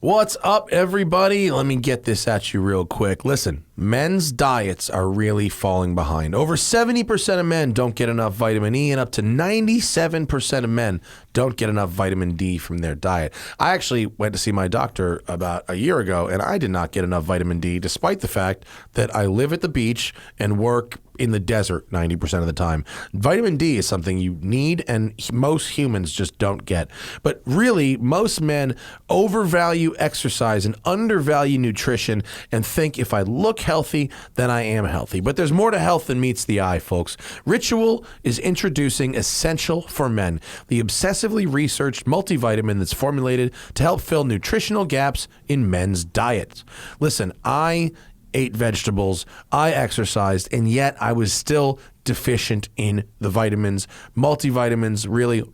What's up, everybody? Let me get this at you real quick. Listen, men's diets are really falling behind. Over 70% of men don't get enough vitamin E, and up to 97% of men don't get enough vitamin D from their diet. I actually went to see my doctor about a year ago, and I did not get enough vitamin D, despite the fact that I live at the beach and work in the desert 90% of the time. Vitamin D is something you need, and most humans just don't get. But really, most men overvalue exercise and undervalue nutrition and think if I look healthy, then I am healthy. But there's more to health than meets the eye, folks. Ritual is introducing Essential for Men, the obsessively researched multivitamin that's formulated to help fill nutritional gaps in men's diets. Listen, I ate vegetables, I exercised, and yet I was still deficient in the vitamins. Multivitamins really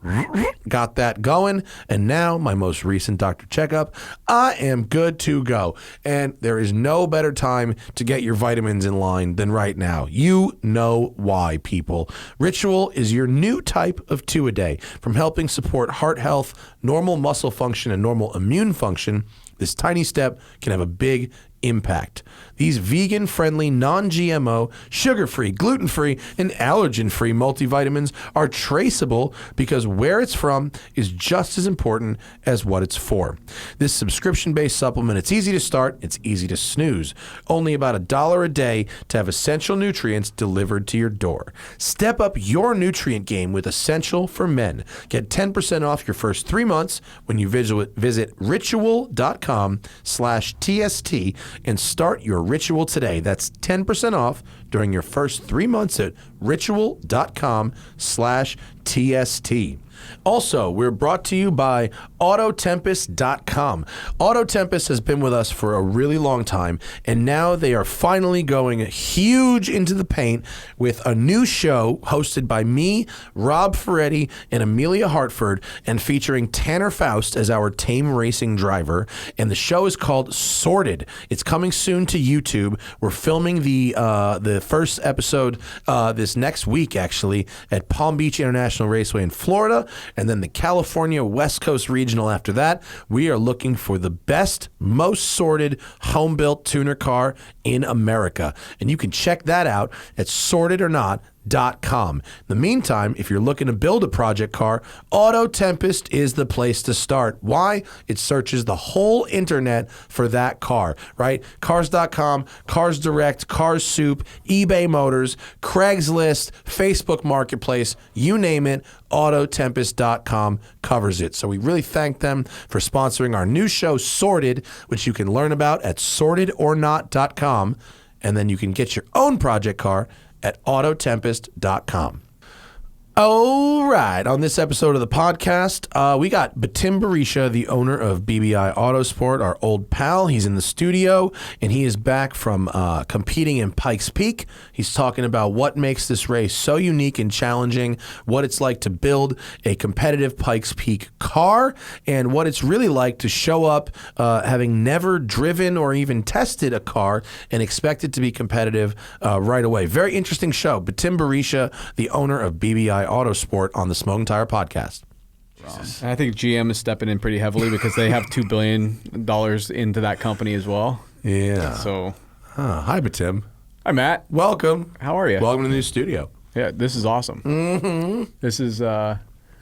got that going, and now my most recent doctor checkup, I am good to go. And there is no better time to get your vitamins in line than right now. You know why, people. Ritual is your new type of two-a-day. From helping support heart health, normal muscle function, and normal immune function, this tiny step can have a big impact. These vegan-friendly, non-GMO, sugar-free, gluten-free, and allergen-free multivitamins are traceable because where it's from is just as important as what it's for. This subscription-based supplement, it's easy to start, it's easy to snooze. Only about $1 a day to have essential nutrients delivered to your door. Step up your nutrient game with Essential for Men. Get 10% off your first 3 months when you visit ritual.com/TST and start your ritual today. That's 10% off during your first 3 months at ritual.com/TST. Also, we're brought to you by Autotempest.com. Autotempest has been with us for a really long time, and now they are finally going huge into the paint with a new show hosted by me, Rob Ferretti, and Amelia Hartford, and featuring Tanner Faust as our tame racing driver. And the show is called Sorted. It's coming soon to YouTube. We're filming the first episode this next week, actually, at Palm Beach International Raceway in Florida, and then the California West Coast Regional after that. We are looking for the best, most sorted, home-built tuner car in America. And you can check that out at sortedornot.com. In the meantime, if you're looking to build a project car, Auto Tempest is the place to start. Why? It searches the whole internet for that car, right? Cars.com, Cars Direct, Cars Soup, eBay Motors, Craigslist, Facebook Marketplace, you name it, Autotempest.com covers it. So we really thank them for sponsoring our new show, Sorted, which you can learn about at sortedornot.com, and then you can get your own project car at Autotempest.com. All right, on this episode of the podcast, we got Betim Berisha, the owner of BBI Autosport, our old pal. He's in the studio, and he is back from competing in Pikes Peak. He's talking about what makes this race so unique and challenging, what it's like to build a competitive Pikes Peak car, and what it's really like to show up having never driven or even tested a car and expect it to be competitive right away. Very interesting show. Betim Berisha, the owner of BBI Autosport, on the Smoking Tire Podcast. I think GM is stepping in pretty heavily because they have $2 billion into that company as well. Yeah. So, hi, Betim. Hi, Matt. Welcome. How are you? Welcome to the new studio. Yeah, this is awesome. Mm-hmm. This is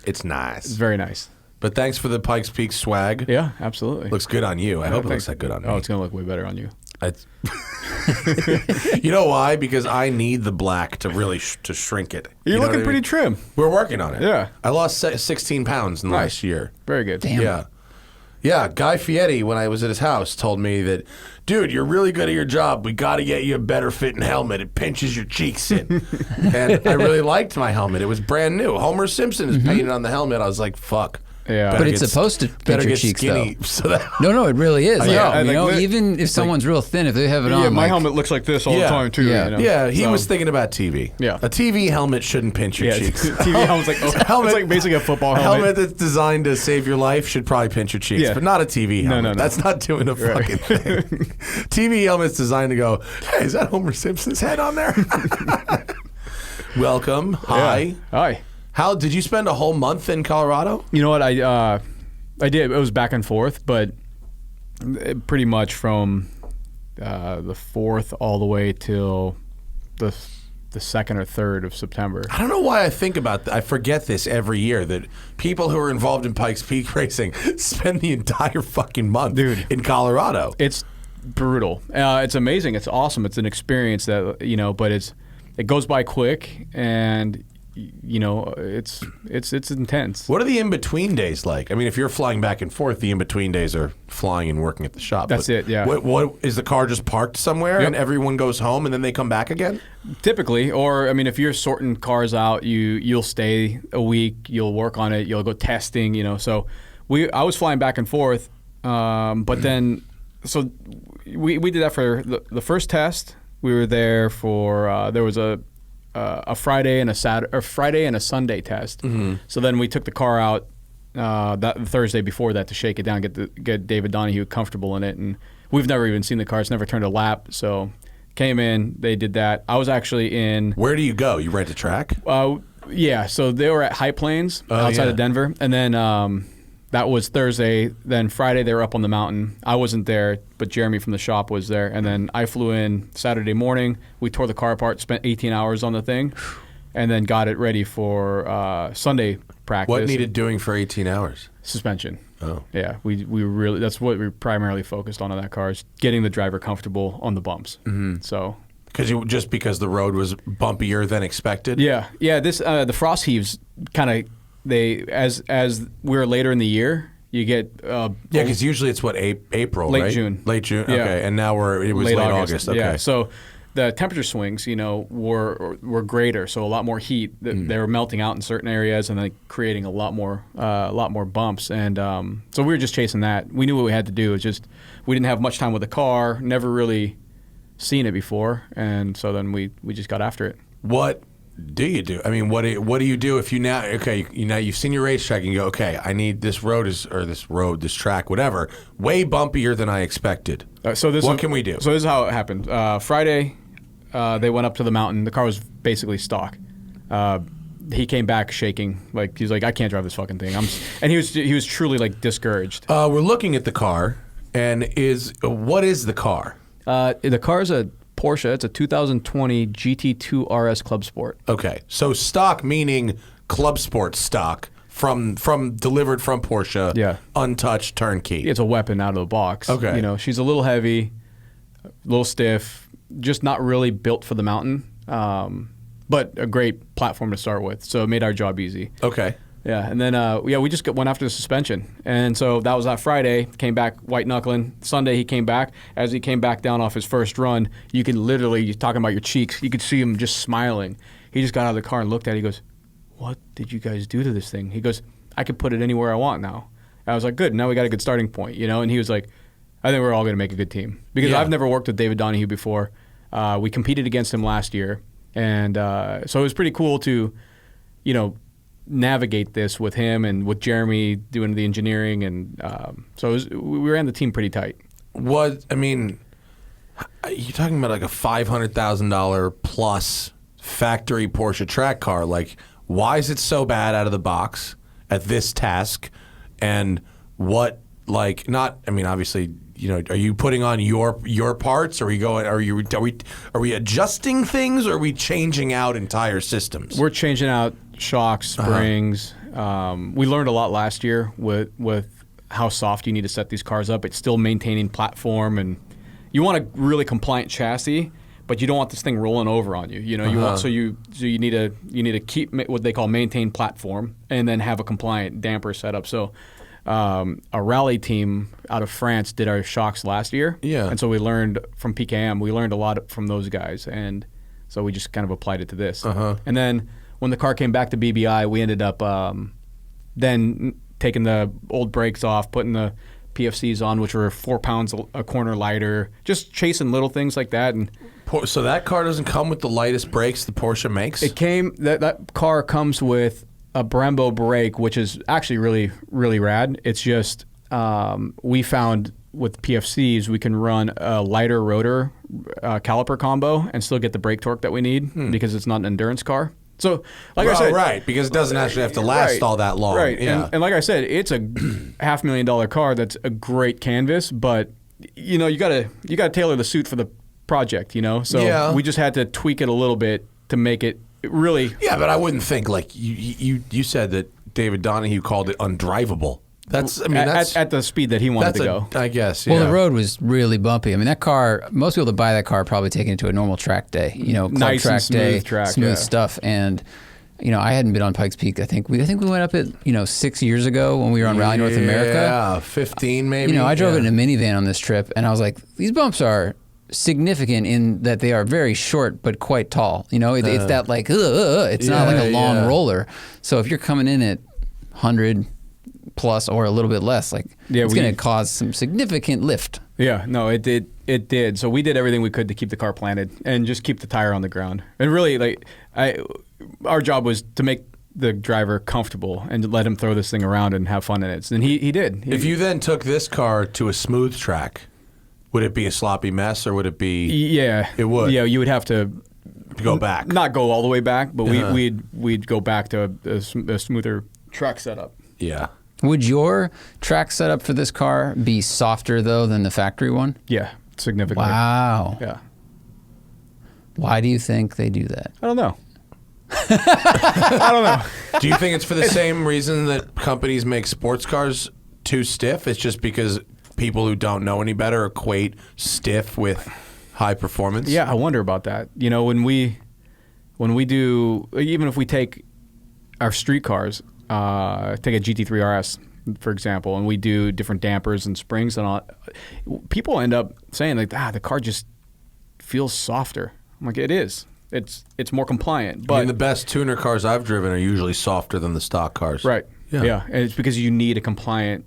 it's nice. It's very nice. But thanks for the Pikes Peak swag. Yeah, absolutely. Looks good on you. I hope it looks that good on me. Oh, it's gonna look way better on you. You know why? Because I need the black to really to shrink it. You're looking pretty trim. We're working on it. Yeah. I lost 16 pounds in the last year. Very good. Damn. Yeah. Yeah, Guy Fieri, when I was at his house, told me that, dude, you're really good at your job. We got to get you a better fitting helmet. It pinches your cheeks in. And I really liked my helmet. It was brand new. Homer Simpson is painted on the helmet. I was like, fuck. Yeah. But it's supposed to pinch your cheeks, skinny, though. So that, No, it really is. Yeah, You know, even if someo's real thin, if they have it on, Yeah, my helmet looks like this all the time, too. Yeah. You know? Yeah, he was thinking about TV. Yeah. A TV helmet shouldn't pinch your cheeks. TV helmet's like, it's like basically a football A helmet. helmet that's designed to save your life should probably pinch your cheeks, but not a TV helmet. No. That's not doing a fucking thing. TV helmet's designed to go, hey, is that Homer Simpson's head on there? Welcome. Hi. Yeah. Hi. How did you spend a whole month in Colorado? You know what? I did. It was back and forth, but Pretty much from the 4th all the way till the 2nd or 3rd of September. I don't know why I think about I forget this every year, that people who are involved in Pikes Peak racing spend the entire fucking month in Colorado. It's brutal. It's amazing. It's awesome. It's an experience that, but it goes by quick, and it's intense. What are the in-between days like? I mean, if you're flying back and forth, the in-between days are flying and working at the shop. That's it, yeah. What is the car just parked somewhere and everyone goes home and then they come back again? Typically, or I mean, if you're sorting cars out, you'll stay a week, you'll work on it, you'll go testing, So I was flying back and forth, but then so we did that for the first test. We were there for there was a Friday and a Sunday test. Mm-hmm. So then we took the car out that Thursday before that to shake it down, get David Donahue comfortable in it, and we've never even seen the car. It's never turned a lap. So came in, they did that. I was actually in. Where do you go? You rent a track? Yeah. So they were at High Plains outside of Denver, and then that was Thursday. Then Friday they were up on the mountain. I wasn't there, but Jeremy from the shop was there. And then I flew in Saturday morning. We tore the car apart, spent 18 hours on the thing, and then got it ready for Sunday practice. What needed doing for 18 hours? Suspension. Oh. Yeah, we really, that's what we primarily focused on that car, is getting the driver comfortable on the bumps. Mm-hmm. So. Because the road was bumpier than expected? Yeah. This the frost heaves kind of. As we're later in the year, you get because usually it's April, late right? June, yeah. Okay, and now it was late August. Okay, yeah. So the temperature swings, were greater, so a lot more heat. They were melting out in certain areas and then creating a lot more bumps. And so we were just chasing that. We knew what we had to do. It's just we didn't have much time with the car, never really seen it before, and so then we just got after it. What do you do? I mean, what do you do if you've seen your racetrack and you go, okay, I need this this track, whatever, way bumpier than I expected. What can we do? So this is how it happened. Friday, they went up to the mountain. The car was basically stock. He came back shaking, he's like, I can't drive this fucking thing. And he was truly discouraged. We're looking at the car, and what is the car? The car's a Porsche. It's a 2020 GT2 RS Club Sport. Okay, so stock meaning Club Sport stock from delivered from Porsche. Yeah, untouched, turnkey. It's a weapon out of the box. Okay, she's a little heavy, a little stiff, just not really built for the mountain, but a great platform to start with. So it made our job easy. Okay. Yeah, and then we just went after the suspension, and so that was that Friday. Came back white knuckling. Sunday he came back. As he came back down off his first run, you could literally, you're talking about your cheeks, you could see him just smiling. He just got out of the car and looked at it. He goes, "What did you guys do to this thing?" He goes, "I could put it anywhere I want now." I was like, "Good, now we got a good starting point," And he was like, "I think we're all going to make a good team," because I've never worked with David Donahue before. We competed against him last year, and so it was pretty cool to, navigate this with him and with Jeremy doing the engineering, and so we ran the team pretty tight. You're talking about a $500,000 plus factory Porsche track car. Why is it so bad out of the box at this task? And obviously, are you putting on your parts? Are we adjusting things? Or are we changing out entire systems? We're changing out shocks, springs. We learned a lot last year with how soft you need to set these cars up. It's still maintaining platform, and you want a really compliant chassis, but you don't want this thing rolling over on you. You need to keep what they call maintain platform, and then have a compliant damper setup. So a rally team out of France did our shocks last year. Yeah. And so we learned from PKM. We learned a lot from those guys, and so we just kind of applied it to this. And then when the car came back to BBI, we ended up then taking the old brakes off, putting the PFCs on, which were 4 pounds a corner lighter, just chasing little things like that. And so that car doesn't come with the lightest brakes the Porsche makes? That car comes with a Brembo brake, which is actually really, really rad. It's just we found with PFCs we can run a lighter rotor caliper combo and still get the brake torque that we need because it's not an endurance car. So, like I said, right, because it doesn't actually have to last all that long. Right, Yeah. and like I said, it's a $500,000 car that's a great canvas, but you gotta tailor the suit for the project. So we just had to tweak it a little bit to make it really. Yeah, but I wouldn't think like you said that David Donahue called it undrivable. That's at the speed that he wanted to go. I guess. Yeah. Well, the road was really bumpy. I mean, that car. Most people that buy that car are probably taking it to a normal track day. Club nice track and smooth day, track, smooth yeah. stuff. And I hadn't been on Pikes Peak. I think we went up it 6 years ago when we were on Rally North America. Yeah, 15 maybe. I drove it in a minivan on this trip, and I was like, these bumps are significant in that they are very short but quite tall. It's that like it's not like a long roller. So if you're coming in at 100 plus or a little bit less, it's going to cause some significant lift. Yeah, no, it did. So we did everything we could to keep the car planted and just keep the tire on the ground. And really, our job was to make the driver comfortable and to let him throw this thing around and have fun in it. And he did. If you then took this car to a smooth track, would it be a sloppy mess or would it be? Yeah, it would. Yeah, you would have to go back. Not go all the way back, but we'd go back to a smoother track setup. Yeah. Would your track setup for this car be softer though than the factory one? Yeah, significantly. Wow. Yeah. Why do you think they do that? I don't know. I don't know. Do you think it's for the same reason that companies make sports cars too stiff? It's just because people who don't know any better equate stiff with high performance? Yeah, I wonder about that. When we do, even if we take our street cars, take a GT3 RS, for example, and we do different dampers and springs and all, people end up saying the car just feels softer. I'm like, it is. It's more compliant. But the best tuner cars I've driven are usually softer than the stock cars. Right. Yeah. And it's because you need a compliant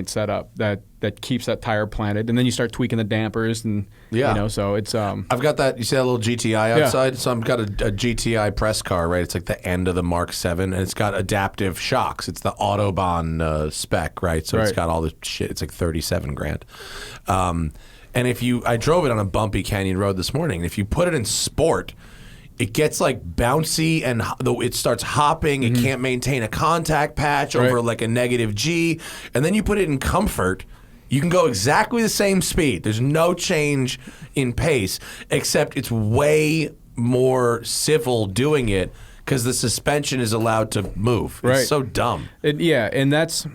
setup that keeps that tire planted, and then you start tweaking the dampers and so it's I've got that. You see that little GTI outside? So I've got a GTI press car, right? It's like the end of the Mark 7, and it's got adaptive shocks. It's the Autobahn spec, right? So it's got all the shit. It's like $37,000. And I drove it on a bumpy canyon road this morning. And if you put it in sport, it gets like bouncy and it starts hopping. It can't maintain a contact patch over like a negative G. And then you put it in comfort, you can go exactly the same speed. There's no change in pace, except it's way more civil doing it because the suspension is allowed to move. Right. It's so dumb. And that's...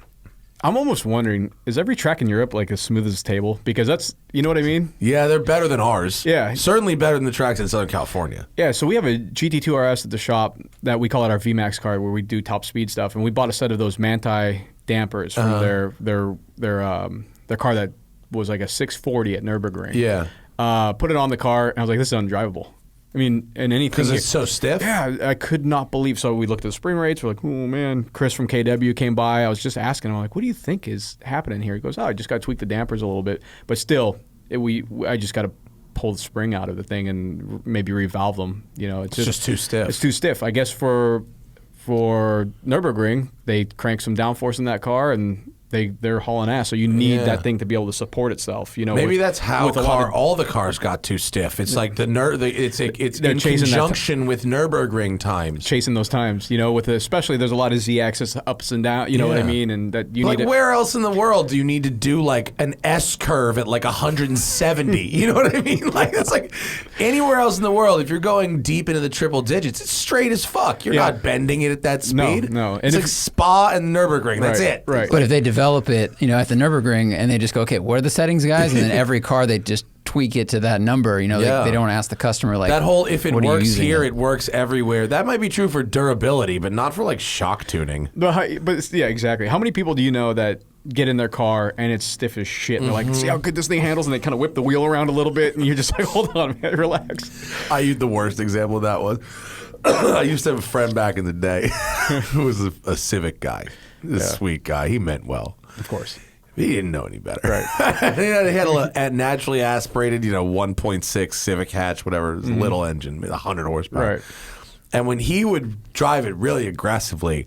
I'm almost wondering, is every track in Europe like as smooth as this table? Because that's, you know what I mean? Yeah, they're better than ours. Yeah. Certainly better than the tracks in Southern California. Yeah, so we have a GT2 RS at the shop that we call it our VMAX car where we do top speed stuff. And we bought a set of those Manti dampers from their car that was like a 640 at Nürburgring. Yeah. Put it on the car, and I was like, this is undrivable. I mean, and anything... Because it's so stiff? Yeah, I could not believe. So we looked at the spring rates. We're like, oh, man. Chris from KW came by. I was just asking him, I'm like, what do you think is happening here? He goes, I just got to tweak the dampers a little bit. But still, I just got to pull the spring out of the thing and maybe revalve them. It's just too stiff. It's too stiff. I guess for Nürburgring, they crank some downforce in that car, and they're hauling ass, so you need that thing to be able to support itself. Maybe that's how all the cars got too stiff. It's like it's in conjunction with Nürburgring times, chasing those times. Especially there's a lot of Z-axis ups and down. You know what I mean? And that you need. Where else in the world do you need to do like an S curve at like 170? You know what I mean? Like it's like anywhere else in the world, if you're going deep into the triple digits, it's straight as fuck. You're not bending it at that speed. No. And it's like Spa and Nürburgring. That's it. Right. But if they develop it, at the Nürburgring, and they just go, okay, what are the settings, guys? And then every car they just tweak it to that number. They don't ask the customer like that whole if it works here, it it works everywhere. That might be true for durability, but not for like shock tuning. But yeah, exactly. How many people do you know that get in their car and it's stiff as shit? And they're like, see how good this thing handles, and they kind of whip the wheel around a little bit, and you're just like, hold on, man, relax. I used the worst example of that one. I used to have a friend back in the day who was a Civic guy. This sweet guy. He meant well. Of course. He didn't know any better. Right. He had a naturally aspirated, 1.6 Civic hatch, whatever, little engine, 100 horsepower. Right. And when he would drive it really aggressively,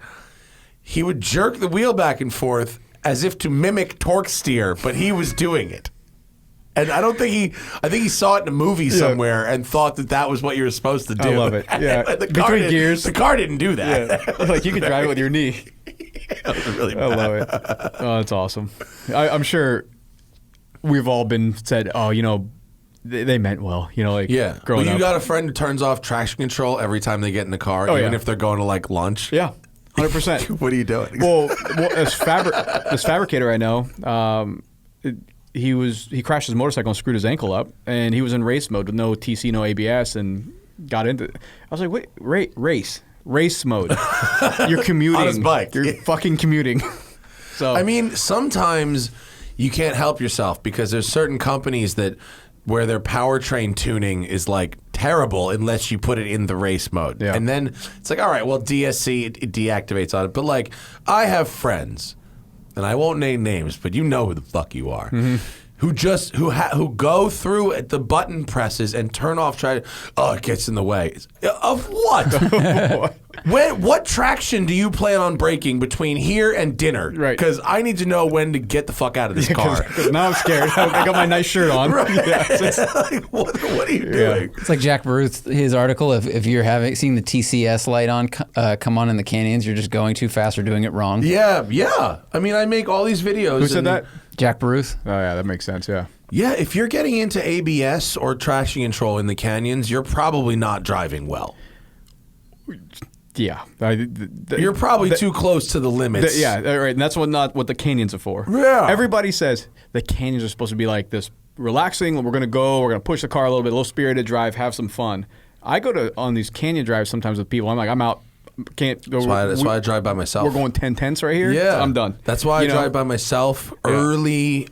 he would jerk the wheel back and forth as if to mimic torque steer, but he was doing it. And I think he saw it in a movie somewhere and thought that was what you were supposed to do. I love it. Yeah. Between gears. The car didn't do that. Yeah. Like you could drive it with your knee. That was really bad. I love it. Oh, that's awesome. I'm sure we've all been said, oh, they meant well, like growing you up. got a friend who turns off traction control every time they get in the car, even if they're going to like lunch. Yeah, 100%. What are you doing? Well, this fabricator I know, he crashed his motorcycle and screwed his ankle up, and he was in race mode with no TC, no ABS, and got into. I was like, wait, race mode. You're commuting on his bike. You're fucking commuting. So I mean, sometimes you can't help yourself because there's certain companies where their powertrain tuning is like terrible unless you put it in the race mode. Yeah. And then it's like, all right, well, DSC, it deactivates on it. But like, I have friends, and I won't name names, but you know who the fuck you are, who go through at the button presses and turn off, it gets in the way. Of what? What traction do you plan on breaking between here and dinner? Right. Because I need to know when to get the fuck out of this car. Cause now I'm scared. I got my nice shirt on. Right. Yeah, like, what are you doing? It's like Jack Baruth, his article. If you're seeing the TCS light on come on in the canyons, you're just going too fast or doing it wrong. Yeah. I mean, I make all these videos. Who said that? Jack Baruth. Oh yeah, that makes sense. Yeah. Yeah, if you're getting into ABS or traction control in the canyons, you're probably not driving well. Yeah. You're probably too close to the limits. Yeah, right. And that's not what the canyons are for. Yeah. Everybody says the canyons are supposed to be like this relaxing. We're going to push the car a little bit, a little spirited drive, have some fun. I go on these canyon drives sometimes with people. I'm like, I'm out. Can't go. That's why I drive by myself. We're going 10/10s right here. Yeah. I'm done. That's why I drive by myself early.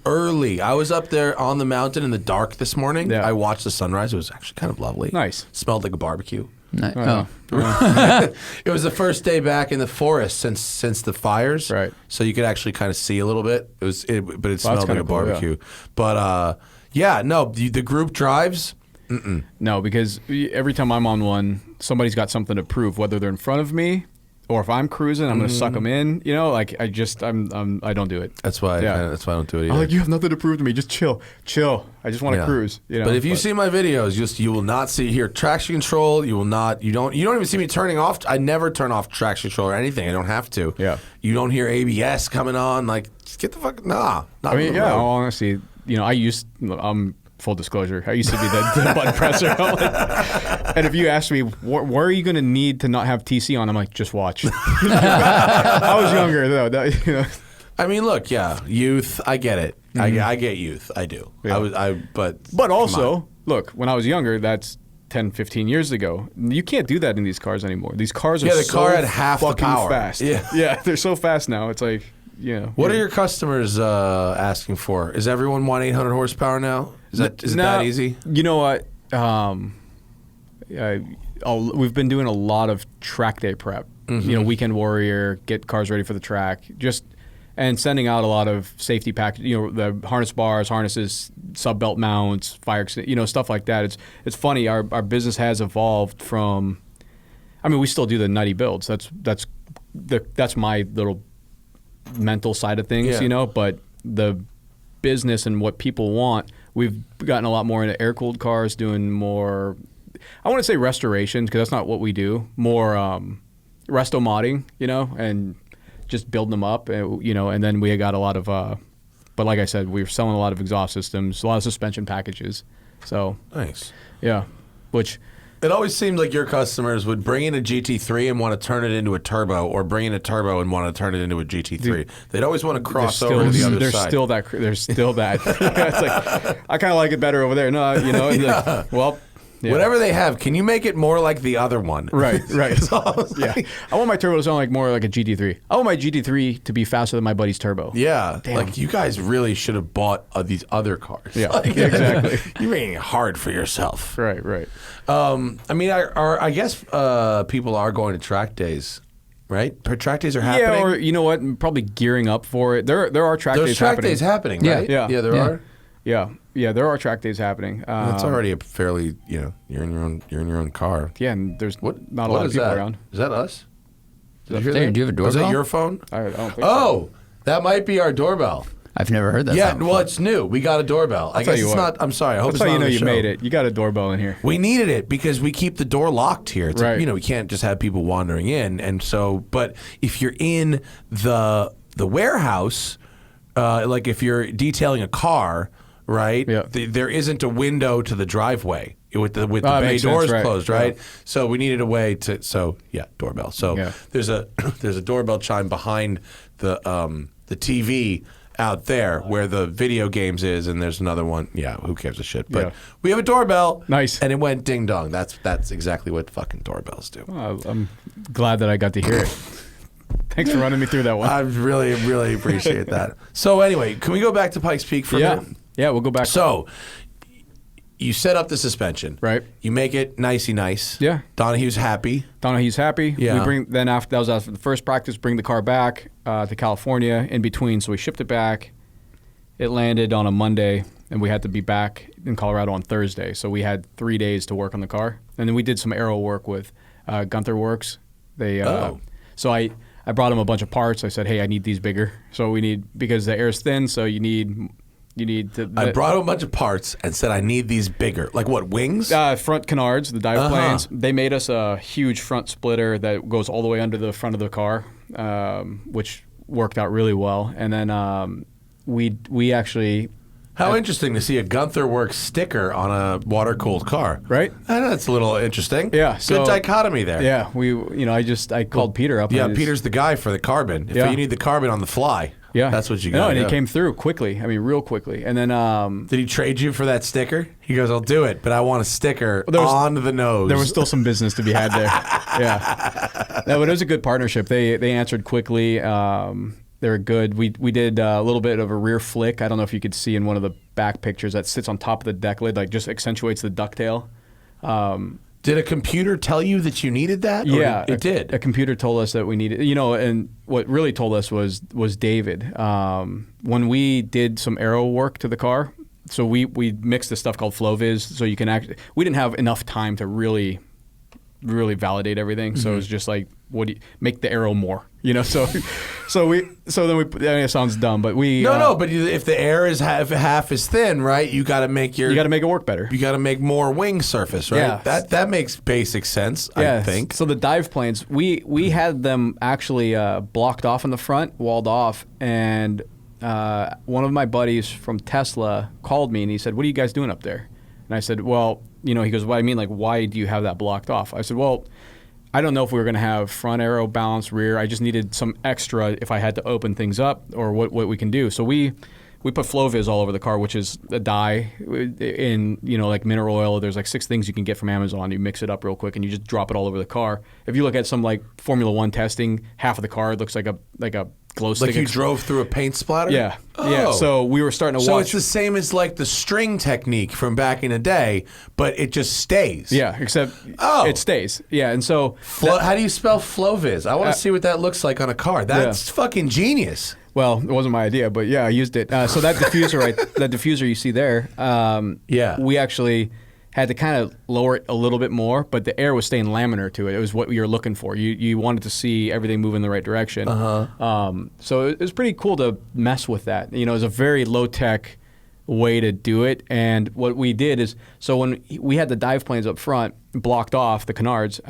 I was up there on the mountain in the dark this morning. Yeah. I watched the sunrise. It was actually kind of lovely. Nice. Smelled like a barbecue. Oh. It was the first day back in the forest since the fires. Right. So you could actually kind of see a little bit. But it smelled like a cool, barbecue. But the group drives. No, because every time I'm on one, somebody's got something to prove, whether they're in front of me or if I'm cruising, I'm going to suck them in. Like I don't do it. That's why. That's why I don't do it either. I'm like, you have nothing to prove to me. Just chill. I just want to cruise. But if you see my videos, you will not see here traction control. You will not. You don't even see me turning off. I never turn off traction control or anything. I don't have to. Yeah. You don't hear ABS coming on. Like, just get the fuck. Nah. Not I mean, honestly, I'm. Full disclosure, I used to be the button presser. And if you ask me, where are you going to need to not have TC on? I'm like, just watch. I was younger, though. I mean, look, youth, I get it. I get youth. I do. Yeah. But also, look, when I was younger, that's 10, 15 years ago. You can't do that in these cars anymore. These cars are the car had half the fucking power. Fast. Yeah, they're so fast now. It's like, What are your customers asking for? Is everyone 800 horsepower now? Is it that easy? You know what? We've been doing a lot of track day prep. Weekend warrior, get cars ready for the track, and sending out a lot of safety packages. The harness bars, harnesses, sub belt mounts, fire, stuff like that. It's funny. Our business has evolved from. I mean, we still do the nutty builds. That's my little mental side of things, But the business and what people want. We've gotten a lot more into air-cooled cars, doing more, I want to say restorations, because that's not what we do, more resto modding, and just building them up, and then we got a lot of, but like I said, we're selling a lot of exhaust systems, a lot of suspension packages. So, nice. Yeah, which... It always seemed like your customers would bring in a GT3 and want to turn it into a turbo, or bring in a turbo and want to turn it into a GT3. They'd always want to cross over to the other side. There's still that. It's like, I kind of like it better over there. No, like, well... Yeah. Whatever they have, can you make it more like the other one? Right. Yeah. I want my turbo to sound like more like a GT3. I want my GT3 to be faster than my buddy's turbo. Yeah. Damn. Like, you guys really should have bought these other cars. Yeah, exactly. You're making it hard for yourself. Right. I mean, I guess people are going to track days, right? Track days are happening. Yeah, or you know what? Probably gearing up for it. There are track days happening. There's track days happening, right? Yeah, there are. Yeah, there are track days happening. That's already a fairly, you're in your own car. Yeah, and there's not a lot of people around. Is that us? Do you have a doorbell? Is that your phone? I don't think so. That might be our doorbell. I've never heard that. Yeah, sound well, before. it's new. We got a doorbell. I tell guess you it's what. not. I'm sorry. I hope That's it's how not you know on the you show. made it. You got a doorbell in here. We needed it because we keep the door locked here. It's Right. we can't just have people wandering in. And so, but if you're in the warehouse, like if you're detailing a car, right? Yeah. There isn't a window to the driveway with the bay makes sense, doors right. closed, right? Yeah. So we needed a way to. So yeah, doorbell. So Yeah. there's a doorbell chime behind the TV out there where the video games is, and there's another one. Yeah, who gives a shit? But Yeah. we have a doorbell. Nice. And it went ding dong. That's exactly what fucking doorbells do. I'm glad that I got to hear it. Thanks for running me through that one. I really, really appreciate that. So anyway, can we go back to Pikes Peak for a Yeah. minute? Yeah, we'll go back. So you set up the suspension. Right. You make it nicey nice. Yeah. Donahue's happy. Donahue's happy. Yeah. We bring then after that was after the first practice. Bring the car back to California in between. So we shipped it back. It landed on a Monday, and we had to be back in Colorado on Thursday. So we had 3 days to work on the car, and then we did some Aero Work with Gunther Works. They so I brought him a bunch of parts. I said, hey, I need these bigger. So we need because the air's thin. So you need I brought him a bunch of parts and said I need these bigger. Like what, wings? Front canards, the dive planes. They made us a huge front splitter that goes all the way under the front of the car, which worked out really well. And then we actually. How interesting to see a Gunther Works sticker on a water-cooled car. Right? I know that's a little interesting. Yeah, Good so- dichotomy there. Yeah, I called Peter up. Yeah, and Peter's the guy for the carbon. If Yeah. you need the carbon on the fly, Yeah, that's what you No, got. and he came through quickly. I mean, real quickly. And then Did he trade you for that sticker? He goes, I'll do it, but I want a sticker there was- on the nose. there was still some business to be had there. Yeah, no, but it was a good partnership. They answered quickly. They were good. We did a little bit of a rear flick. I don't know if you could see in one of the back pictures that sits on top of the deck lid, like just accentuates the ducktail. Did a computer tell you that you needed that? Or Yeah, it did. A computer told us that we needed, and what really told us was David. When we did some Aero Work to the car, so we mixed this stuff called FlowViz, so you can we didn't have enough time to really validate everything, so it was just like, what do you make the Aero more, so then it sounds dumb, but we No, but if the air is half as thin, right, you got to make you got to make it work better. you got to make more wing surface, right? Yeah. That makes basic sense, I think. So the dive planes, we had them actually blocked off in the front, walled off, and one of my buddies from Tesla called me and he said, "What are you guys doing up there?" And I said, "Well, he goes, "What I mean, like, why do you have that blocked off?" I said, "Well, I don't know if we were going to have front aero, balance, rear. I just needed some extra if I had to open things up or what we can do." So we put FlowViz all over the car, which is a dye in, like mineral oil. There's like 6 things you can get from Amazon. You mix it up real quick and you just drop it all over the car. If you look at some like Formula One testing, half of the car looks like a glow stick. Like you drove through a paint splatter? Yeah. Oh. Yeah. So we were starting to So watch. it's the same as like the string technique from back in the day, but it just stays. Yeah, except it stays. Yeah, and so How do you spell FlowViz? I want to see what that looks like on a car. That's fucking genius. well, it wasn't my idea, but yeah, I used it. So that diffuser, that diffuser you see there, we actually had to kind of lower it a little bit more, but the air was staying laminar to it. It was what you were looking for. You wanted to see everything move in the right direction. So it was pretty cool to mess with that. It was a very low tech way to do it. And what we did is, so when we had the dive planes up front blocked off the canards,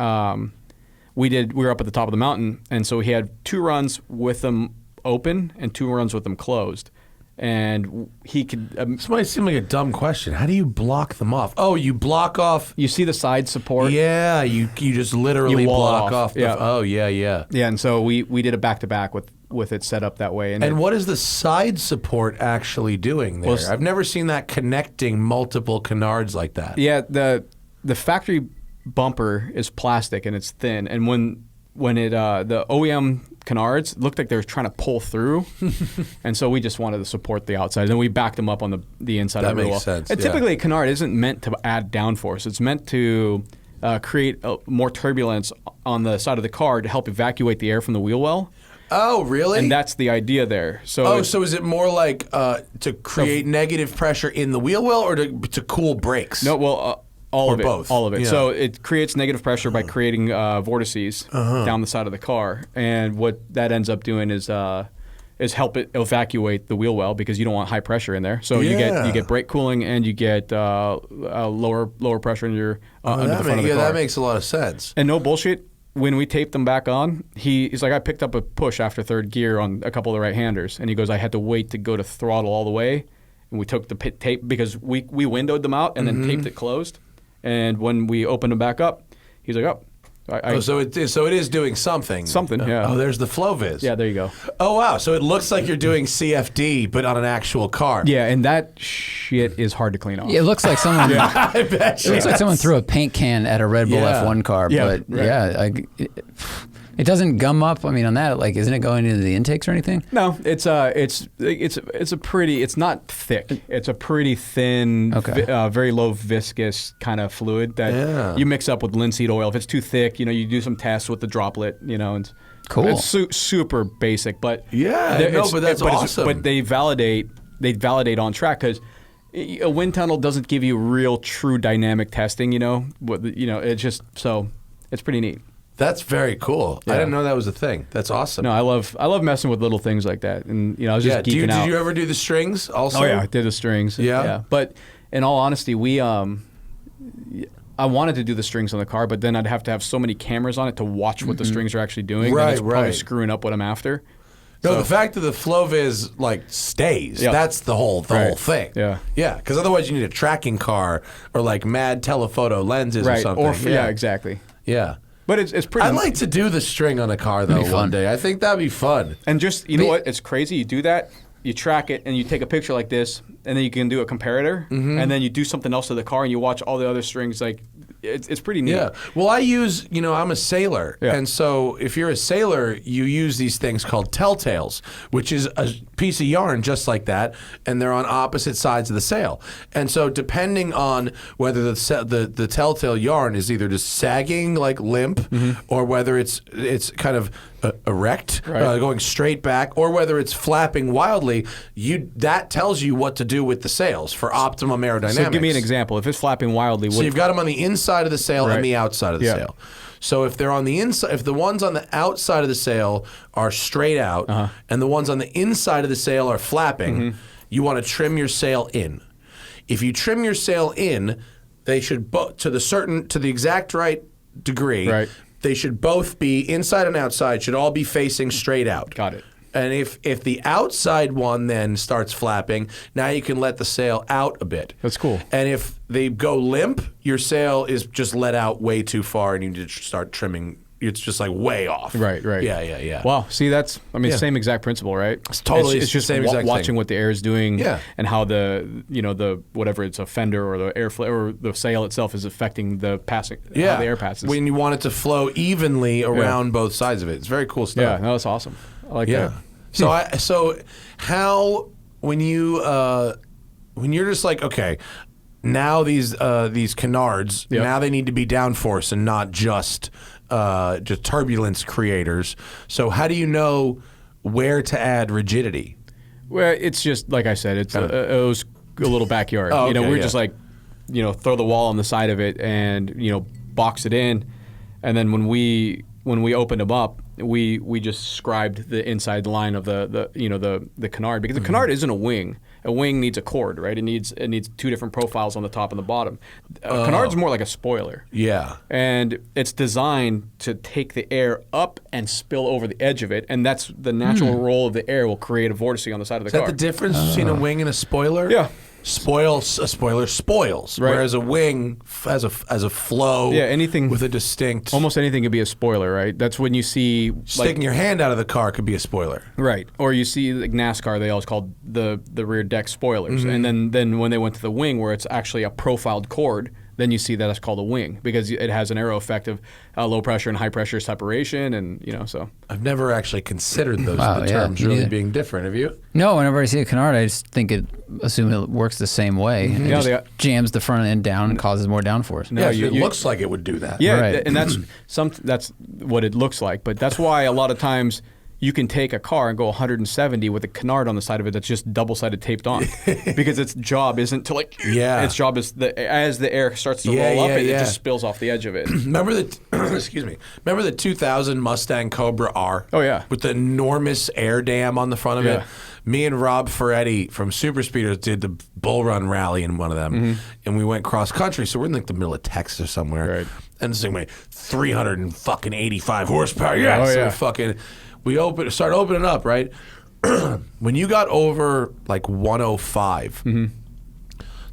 we were up at the top of the mountain, and so he had 2 runs with them open and 2 runs with them closed. And he could. This might seem like a dumb question. How do you block them off? Oh, you block off. You see the side support? Yeah, you just literally You wall block off. off. Yeah. Oh, yeah. Yeah, and so we did a back-to-back with it set up that way. And what is the side support actually doing there? Well, I've never seen that connecting multiple canards like that. Yeah, the factory bumper is plastic and it's thin, and when it the OEM canards looked like they were trying to pull through, and so we just wanted to support the outside, and we backed them up on the inside. That of it makes well. sense, And yeah. typically a canard isn't meant to add downforce; it's meant to create more turbulence on the side of the car to help evacuate the air from the wheel well. Oh, really? And that's the idea there. So so is it more like to create negative pressure in the wheel well or to cool brakes? no, well. All Or of it. both. All of it. Yeah. So it creates negative pressure by creating vortices down the side of the car. And what that ends up doing is is help it evacuate the wheel well because you don't want high pressure in there. So you get brake cooling and you get lower pressure in your under the front of the car. That makes a lot of sense. And no bullshit. When we taped them back on, he's like, I picked up a push after third gear on a couple of the right-handers, and he goes, I had to wait to go to throttle all the way, and we took the tape because we windowed them out and then taped it closed, and when we opened them back up, he's like, so it is doing something. Something, yeah. Oh, there's the FlowViz. Yeah, there you go. Oh, wow. So it looks like you're doing CFD, but on an actual car. Yeah, and that shit is hard to clean off. Yeah, it looks like someone. I bet It looks like someone threw a paint can at a Red Bull Yeah. F1 car, Yeah, but right. it doesn't gum up. I mean, on that, like, isn't it going into the intakes or anything? No, it's not thick. It's a pretty thin, Okay. very low viscous kind of fluid that you mix up with linseed oil. If it's too thick, you do some tests with the droplet, and Cool. It's super basic, but but that's awesome. But they validate on track because a wind tunnel doesn't give you real true dynamic testing. It's just it's pretty neat. That's very cool. Yeah. I didn't know that was a thing. That's awesome. No, I love messing with little things like that, and I was just geeking out. Did you ever do the strings also? Oh yeah, I did the strings. Yeah? But in all honesty, I wanted to do the strings on the car, but then I'd have to have so many cameras on it to watch what the strings are actually doing. Right, that it's probably right. screwing up what I'm after. No, So- the fact that the FlowViz stays, Yeah. that's the whole thing. Yeah. Yeah, because otherwise you need a tracking car or like mad telephoto lenses or Right. something. Or yeah, exactly. Yeah. But it's pretty. I'd like to do the string on a car though That'd be one fun. day. I think that'd be fun. And just you know what? It's crazy. You do that, you track it, and you take a picture like this, and then you can do a comparator, and then you do something else to the car, and you watch all the other strings. Like it's pretty neat. Yeah. Well, I use, I'm a sailor. Yeah. And so if you're a sailor, you use these things called telltales, which is a piece of yarn just like that, and they're on opposite sides of the sail. And so depending on whether the telltale yarn is either just sagging like limp or whether it's kind of erect, Right. going straight back, or whether it's flapping wildly, that tells you what to do with the sails for optimum aerodynamics. So give me an example. If it's flapping wildly, So you've got them on the inside of the sail Right. and the outside of the Yeah. sail. So if they're on the inside, if the ones on the outside of the sail are straight out and the ones on the inside of the sail are flapping, you want to trim your sail in. If you trim your sail in, they should to the exact right degree. Right. They should both be inside and outside. Should all be facing straight out. Got it. And if the outside one then starts flapping, now you can let the sail out a bit. That's cool. And if they go limp, your sail is just let out way too far, and you need to start trimming. It's just like way off. Right. Yeah. Wow. See, that's Yeah. same exact principle, right? It's totally It's just the same exact watching thing. what the air is doing, Yeah. and how the whatever it's a fender or the airflow or the sail itself is affecting the passing. Yeah. How the air passes. When you want it to flow evenly around both sides of it. It's very cool stuff. yeah, no, that's awesome. I like Yeah. that. So how when you're just like, okay, now these canards, Yep. now they need to be downforce and not just turbulence creators. So how do you know where to add rigidity? Well, it's just like I said. It was a little backyard. Oh, okay, we're yeah. just like, throw the wall on the side of it and box it in, and then when we opened them up, we just scribed the inside line of the canard because the canard isn't a wing. A wing needs a cord, right? It needs two different profiles on the top and the bottom. A canard's more like a spoiler. Yeah. And it's designed to take the air up and spill over the edge of it, and that's the natural roll of the air will create a vortice on the side of the Is that car. the difference between a wing and a spoiler? Yeah. A spoiler spoils, Right. whereas a wing has a flow. Yeah, anything with a distinct. Almost anything could be a spoiler, right? That's when you see Sticking your hand out of the car could be a spoiler. right, or you see like NASCAR. They always called the rear deck spoilers, and then when they went to the wing, where it's actually a profiled cord, then you see that it's called a wing because it has an aero effect of low pressure and high pressure separation, and so. I've never actually considered those Wow, the yeah, terms me really neither. being different. Have you? No, whenever I see a canard, I just assume it works the same way. It Yeah, just jams the front end down and causes more downforce. No, it looks like it would do that. Yeah, Right. and that's what it looks like. But that's why a lot of times you can take a car and go 170 with a canard on the side of it that's just double-sided taped on, because its job isn't to its job is as the air starts to roll up, it just spills off the edge of it. Remember Remember the 2000 Mustang Cobra R? Oh yeah, with the enormous air dam on the front of it. Me and Rob Ferretti from Super Speeders did the Bull Run rally in one of them, and we went cross country. So we're in like the middle of Texas or somewhere, right. And this thing went 385 horsepower. Yeah, we started opening up, right? When you got over like 105,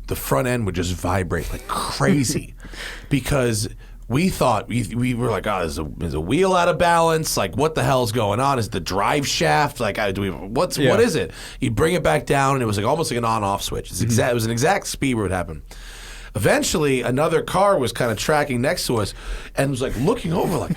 the front end would just vibrate like crazy because we thought we were like, oh, is a wheel out of balance? Like, what the hell's going on? Is the drive shaft like? What is it? You'd bring it back down, and it was like almost like an on-off switch. It was an exact speed where it happened. Eventually, another car was kind of tracking next to us and was like looking over like,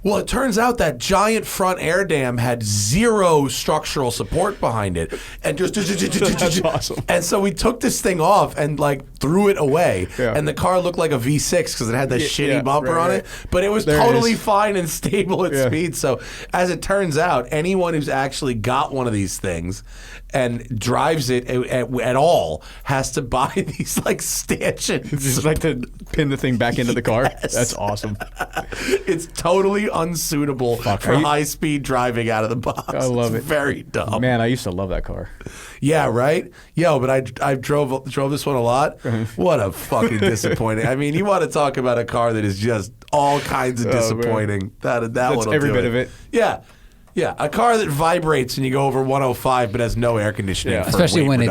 well, it turns out that giant front air dam had zero structural support behind it. And just That's awesome. And so we took this thing off and like threw it away. Yeah. And the car looked like a V6 because it had that shitty bumper on it. But it was totally fine and stable at speed. So as it turns out, anyone who's actually got one of these things and drives it at all has to buy these like stanchions. Just like to pin the thing back into the car. Yes. That's awesome. It's totally unsuitable for high-speed driving out of the box. I love it. Very dumb. Man, I used to love that car. Yeah, right? Yo, but I drove this one a lot. What a fucking disappointing. I mean, you want to talk about a car that is just all kinds of disappointing. That's every bit of it. Yeah. Yeah, a car that vibrates and you go over 105 but has no air conditioning. Yeah. Especially when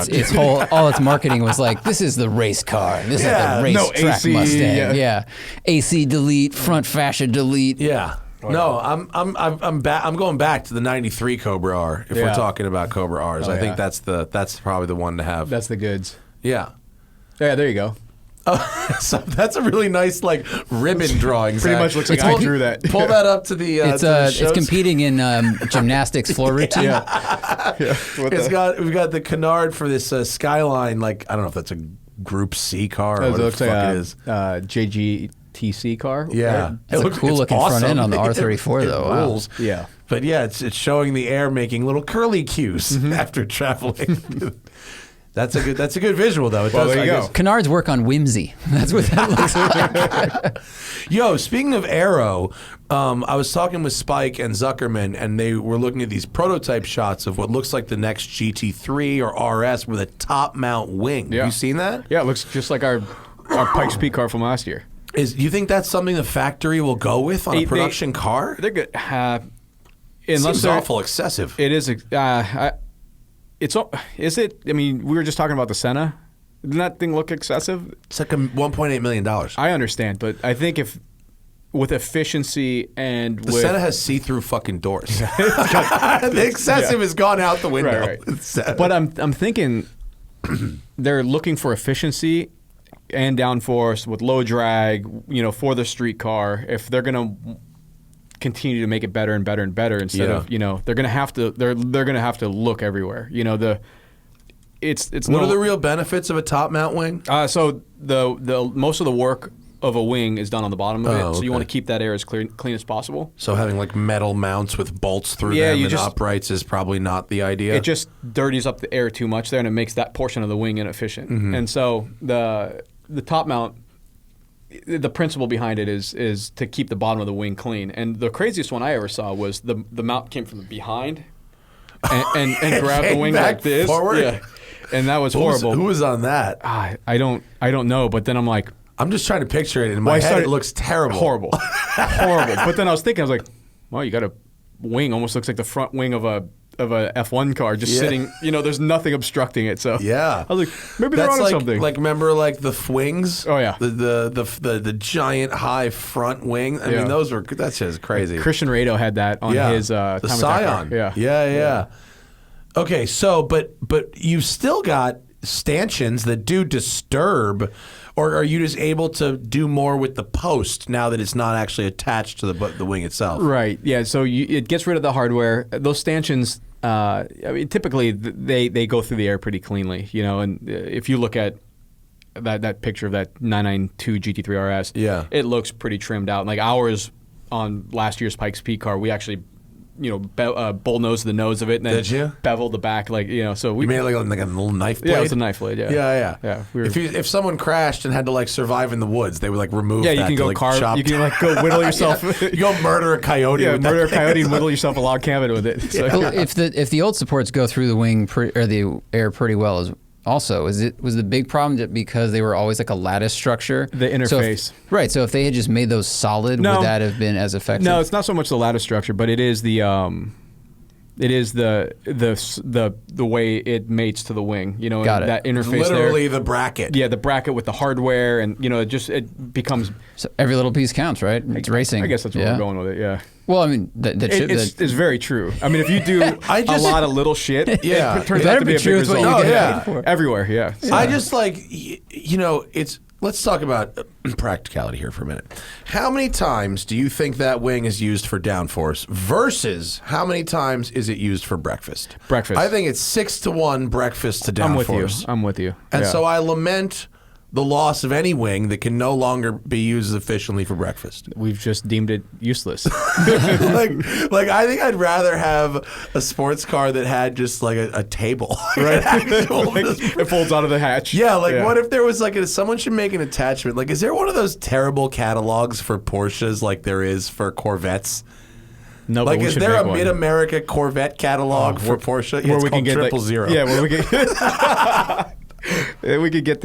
all its marketing was like, this is the race car. This is the race track AC, Mustang. Yeah. AC delete, front fascia delete. Yeah. No, I'm going back to the '93 Cobra R. If we're talking about Cobra Rs, I think that's probably the one to have. That's the goods. Yeah. Yeah, there you go. So that's a really nice like ribbon drawing. Pretty much looks like I drew that. Pull that up to the. It's competing in gymnastics floor routine. We've got the canard for this Skyline. Like I don't know if that's a Group C car or what the fuck it is. JGTC car. Yeah, it's a cool looking awesome. front end on the R34 though. Wow. Rules. Yeah, but yeah, it's showing the air making little curly cues after traveling. That's a good visual though. There you go. Canards work on whimsy. That's what that looks like. Yo, speaking of Aero, I was talking with Spike and Zuckerman, and they were looking at these prototype shots of what looks like the next GT3 or RS with a top mount wing. Yeah. Have you seen that? Yeah, it looks just like our Pikes Peak car from last year. Do you think that's something the factory will go with on a production car? They're good. Seems awful excessive. It is. Is it? I mean, we were just talking about the Senna. Didn't that thing look excessive? It's like $1.8 million. I understand, but I think if with efficiency and the Senna has see-through fucking doors. The excessive has gone out the window. Right. But I'm thinking they're looking for efficiency and downforce with low drag, for the street car. If they're gonna continue to make it better and better and better, instead of they're gonna have to look everywhere. It's what are the real benefits of a top mount wing? So the most of the work of a wing is done on the bottom of it, so you want to keep that air as clean as possible. So having like metal mounts with bolts through them and uprights is probably not the idea. It just dirties up the air too much there, and it makes that portion of the wing inefficient. And so the top mount, the principle behind it is to keep the bottom of the wing clean. And the craziest one I ever saw was the mount came from behind and grabbed the wing like this. Forward? Yeah. And that was horrible. Who was on that? I don't know, but then I'm like, I'm just trying to picture it in my head. It looks terrible. Horrible. But then I was thinking, well, you got a wing, almost looks like the front wing of a F1 car just sitting, there's nothing obstructing it. So yeah, I was like, maybe they're onto something. Like remember like the wings? Oh yeah, the giant high front wing. I mean, that's just crazy. Christian Rado had that on his the Scion. Yeah. Okay, so but you've still got stanchions that do disturb, or are you just able to do more with the post now that it's not actually attached to the wing itself? Right. Yeah. So it gets rid of the hardware. Those stanchions, typically they go through the air pretty cleanly. And if you look at that picture of that 992 GT3 RS, it looks pretty trimmed out. Like ours on last year's Pikes Peak car, we actually bullnose the nose of it, and then Did you? bevel the back, So we You made it like a little knife blade? Yeah, it was a knife blade. Yeah, Yeah. If someone crashed and had to survive in the woods, they would remove. Yeah, you that can to, go carve. chop You can go whittle yourself. You go murder a coyote. Yeah, with murder a that thing. coyote and whittle yourself a log cabin with it. So, Well, if the old supports go through the wing or the air pretty well, was the big problem that because they were always like a lattice structure? The interface. Right. So if they had just made those solid, No. would that have been as effective? No, it's not so much the lattice structure, but it is the way it mates to the wing. Got it. That interface Literally there. the bracket. Yeah, the bracket with the hardware, and it becomes. So every little piece counts, right? It's racing. I guess that's where we're going with it. Yeah. Well, I mean, It's very true. I mean, if you do a lot of little shit, Yeah. it turns It out better to be be a true big is what result. you get yeah. paid for. Everywhere, yeah. I just it's. Let's talk about practicality here for a minute. How many times do you think that wing is used for downforce versus how many times is it used for breakfast? Breakfast. I think it's 6-to-1 breakfast to downforce. I'm with you. And Yeah. so I lament the loss of any wing that can no longer be used efficiently for breakfast. We've just deemed it useless. like I think I'd rather have a sports car that had just a table. Right. It folds out of the hatch. Yeah, what if there was someone should make an attachment? Is there one of those terrible catalogs for Porsches like there is for Corvettes? No, but we Is should there make a one. Mid-America Corvette catalog for Porsche? Yeah, where it's we can called get 000. Yeah, where we can we could get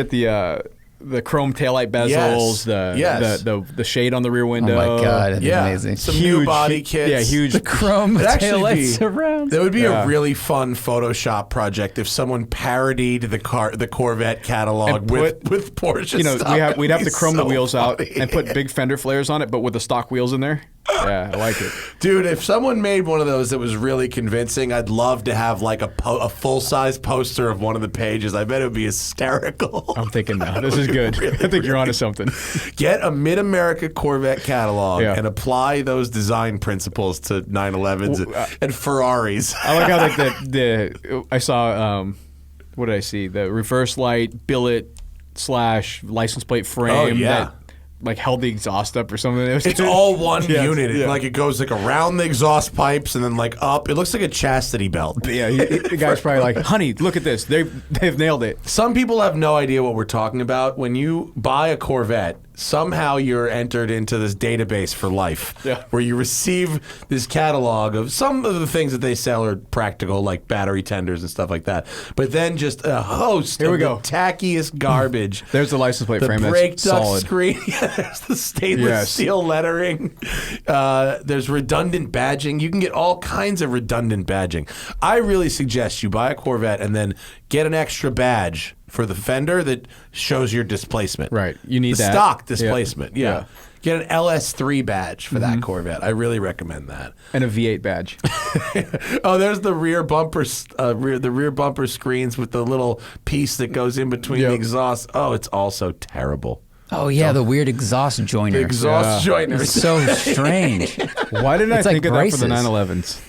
the chrome taillight bezels, Yes. the shade on the rear window. Oh my God, that's Yeah, amazing. some new body kits. Yeah, huge. The chrome It'd actually taillight be- surrounds. That would be Yeah. a really fun Photoshop project if someone parodied the Corvette catalog And put- with Porsche stuff. we'd have to chrome the wheels out funny. and put big fender flares on it, but with the stock wheels in there. Yeah, I like it. Dude, if someone made one of those that was really convincing, I'd love to have a full-size poster of one of the pages. I bet it would be hysterical. I'm thinking now. This is good. I think you're onto something. Get a Mid-America Corvette catalog Yeah. and apply those design principles to 911s and Ferraris. I like how I saw what did I see? The reverse light billet / license plate frame Oh, yeah. that held the exhaust up or something. It's all one Yeah, unit. yeah. It goes around the exhaust pipes and then up. It looks like a chastity belt. Yeah, the guy's probably like, "Honey, look at this. They've nailed it." Some people have no idea what we're talking about. When you buy a Corvette, somehow you're entered into this database for life, Yeah. where you receive this catalog of some of the things that they sell are practical, like battery tenders and stuff like that. But then just a host Here we of go. the tackiest garbage. There's the license plate The frame. brake That's duct solid. screen. There's the stainless Yes. steel lettering. There's redundant badging. You can get all kinds of redundant badging. I really suggest you buy a Corvette and then get an extra badge for the fender that shows your displacement. Right. You need the that. stock Yeah. displacement. Yeah. Get an LS3 badge for that Corvette. I really recommend that. And a V8 badge. Oh, there's the rear bumper, the rear bumper screens with the little piece that goes in between the Yep. exhaust. Oh, it's also terrible. Oh yeah, the weird exhaust joiner. The exhaust joiner. It's so strange. Why didn't I It's like think of that for the braces. 911s?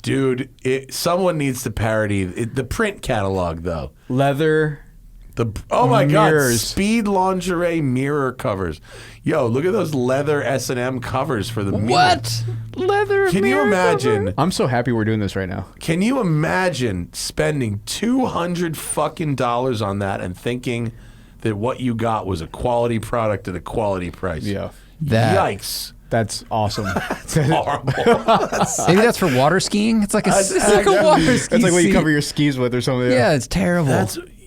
Dude, someone needs to parody the print catalog, though. Leather. Oh my God, Mirrors. speed lingerie mirror covers. Yo, look at those leather S&M covers for the mirror. What? Leather Can you mirror imagine? cover? I'm so happy we're doing this right now. Can you imagine spending $200 fucking dollars on that and thinking that what you got was a quality product at a quality price? Yeah. That- Yikes. That's awesome. Horrible. Maybe that's for water skiing. It's like That's it's like a water ski. That's like what you seat. cover your skis with or something. Yeah, it's terrible.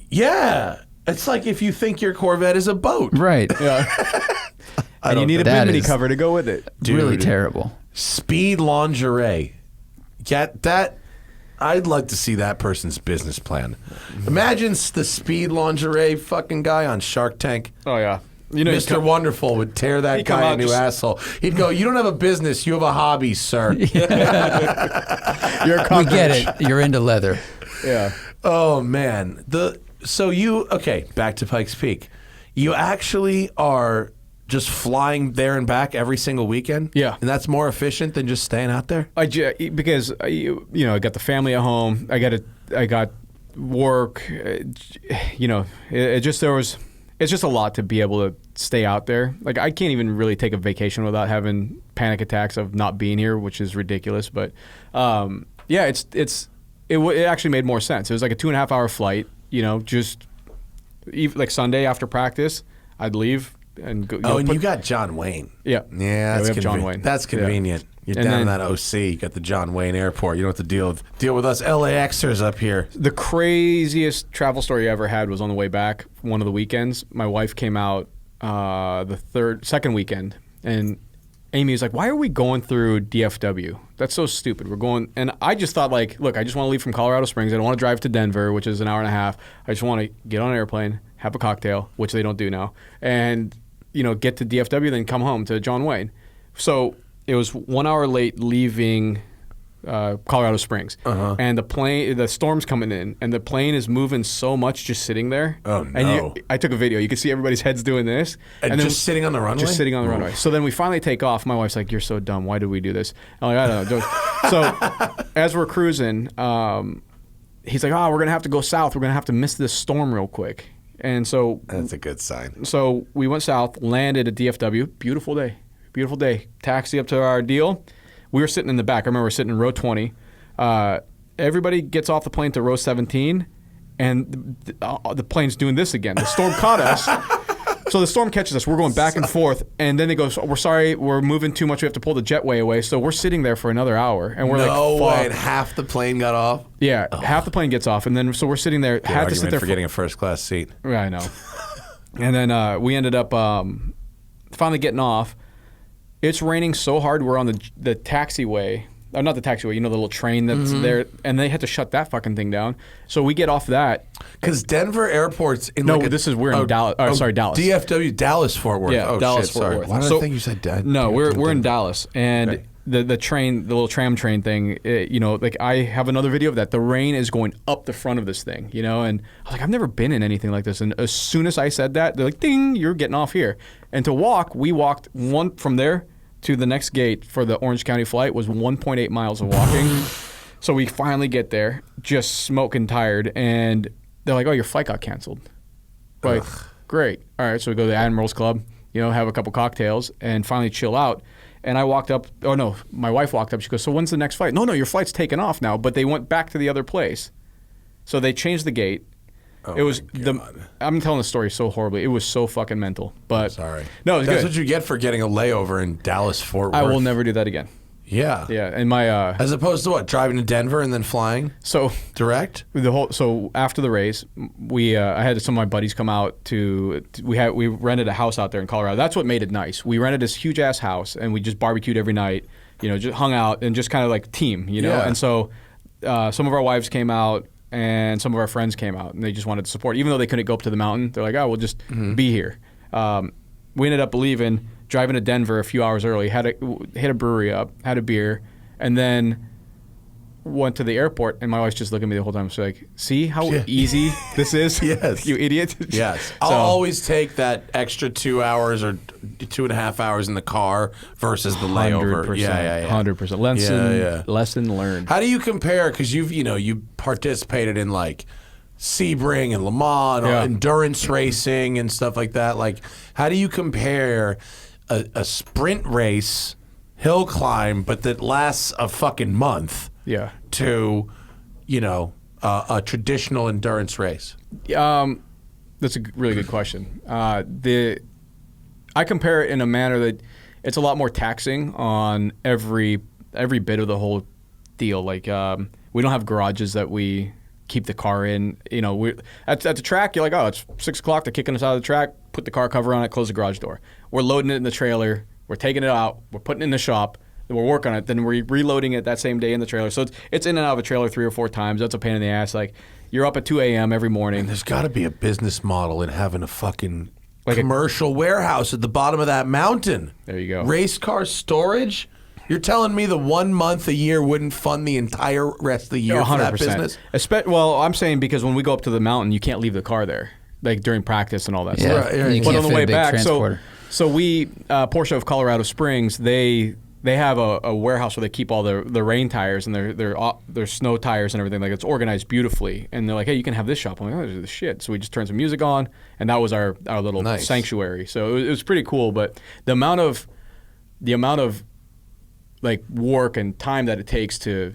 Yeah. It's like if you think your Corvette is a boat. right. Yeah. And you need a That bimini is- cover to go with it. Really Dude. terrible. Speed lingerie. Get that? I'd like to see that person's business plan. Imagine the speed lingerie fucking guy on Shark Tank. Oh, yeah. You know, Mr. Wonderful would tear that He'd come guy a out new just- asshole. He'd go, "You don't have a business, you have a hobby, sir." you're a We cockroach. get it. You're into leather. Yeah. Oh man. Back to Pikes Peak. You actually are just flying there and back every single weekend? Yeah. And that's more efficient than just staying out there? Because I got the family at home. I got work. It just it's just a lot to be able to stay out there. Like I can't even really take a vacation without having panic attacks of not being here, which is ridiculous. But yeah, it actually made more sense. It was like a 2.5 hour flight. You know, just like Sunday after practice, I'd leave and go. Oh, and you got John Wayne. Yeah, yeah, that's John Wayne. That's convenient. Yeah. You're And down in then- that OC. You got the John Wayne Airport. You don't have to deal with us LAXers up here. The craziest travel story I ever had was on the way back. One of the weekends, my wife came out second weekend, and Amy was like, "Why are we going through DFW? That's so stupid. We're going." And I just thought, like, look, I just want to leave from Colorado Springs. I don't want to drive to Denver, which is an hour and a half. I just want to get on an airplane, have a cocktail, which they don't do now, and get to DFW, then come home to John Wayne. So it was 1 hour late leaving Colorado Springs, and the storm's coming in, and the plane is moving so much, just sitting there. Oh, no. And I took a video. You could see everybody's heads doing this, And then just sitting on the runway? Just sitting on the runway. So then we finally take off. My wife's like, "You're so dumb. Why did we do this?" I'm like, "I don't know." So as we're cruising, he's like, "Oh, we're gonna have to go south. We're gonna have to miss this storm real quick." And so That's a good sign. so we went south, landed at DFW. Beautiful day. Beautiful day. Taxi up to our deal. We were sitting in the back. I remember we were sitting in row 20. Everybody gets off the plane to row 17, and the plane's doing this again. The storm caught us. So the storm catches us. We're going back and forth, and then they go, "We're sorry, we're moving too much. We have to pull the jetway away." So we're sitting there for another hour, and we're no like, way. "Fuck." And half the plane got off? Yeah, half the plane gets off, and then so we're sitting there. Good had to argument sit there for getting a first class seat. Yeah, I know. And then we ended up finally getting off. It's raining so hard. We're on the taxiway. Not the taxiway, the little train that's there. And they had to shut that fucking thing down. So we get off that. Because Denver Airport's in No, like we're in Dallas. Sorry, Dallas. DFW, Dallas, Fort Worth. Yeah, oh, Dallas, shit, Fort sorry. Worth. Why did I think you said No, we're in Dallas. And Okay. the train, the little tram train thing, like I have another video of that. The rain is going up the front of this thing, and I was like, I've never been in anything like this. And as soon as I said that, they're like, ding, you're getting off here. And to walk, we walked one from there to the next gate for the Orange County flight was 1.8 miles of walking. So we finally get there, just smoking tired, and they're like, "Oh, your flight got canceled." Like, great. All right, so we go to the Admirals Club, have a couple cocktails, and finally chill out. And I walked up. Oh no, my wife walked up. She goes, "So when's the next flight?" No, your flight's taken off now. But they went back to the other place, so they changed the gate. It was I'm telling the story so horribly. It was so fucking mental. But Sorry. No, it's That's good. what you get for getting a layover in Dallas, Fort Worth. I will never do that again. Yeah. Yeah, and my As opposed to what? Driving to Denver and then flying direct? So after the race, I had some of my buddies come out we rented a house out there in Colorado. That's what made it nice. We rented this huge ass house and we just barbecued every night, just hung out and just kind of like team, Yeah. And so some of our wives came out and some of our friends came out and they just wanted to support, even though they couldn't go up to the mountain. They're like, "Oh, we'll just be here." We ended up leaving, driving to Denver a few hours early, hit a brewery up, had a beer, and then went to the airport. And my wife's just looking at me the whole time. She's like, "See how easy this is? Yes. You idiot." Yes. I'll always take that extra 2 hours or 2.5 hours in the car versus the layover. 100%. Yeah. 100%. Lesson learned. How do you compare? Because you participated in like Sebring and Le Mans, endurance racing and stuff like that. Like, how do you compare a sprint race, hill climb, but that lasts a fucking month? Yeah. To, a traditional endurance race? That's a really good question. I compare it in a manner that it's a lot more taxing on every bit of the whole deal. Like we don't have garages that we keep the car in. We at the track, you're like, "Oh, it's 6 o'clock. They're kicking us out of the track. Put the car cover on it. Close the garage door." We're loading it in the trailer. We're taking it out. We're putting it in the shop. Then we're working on it. Then we're reloading it that same day in the trailer. So it's in and out of a trailer 3 or 4 times. That's a pain in the ass. Like, you're up at 2 a.m. every morning. And there's got to be a business model in having a fucking commercial warehouse at the bottom of that mountain. There you go. Race car storage? You're telling me the 1 month a year wouldn't fund the entire rest of the year for that business? Well, I'm saying because when we go up to the mountain, you can't leave the car there, like during practice and all that stuff. Right. You But can't on the fit a way big back, transporter. so we Porsche of Colorado Springs, they they have a warehouse where they keep all the rain tires and their snow tires and everything. Like, it's organized beautifully. And they're like, hey, you can have this shop. I'm like, oh, this is the shit. So we just turned some music on, and that was our little sanctuary. So it was pretty cool. But the amount of like work and time that it takes to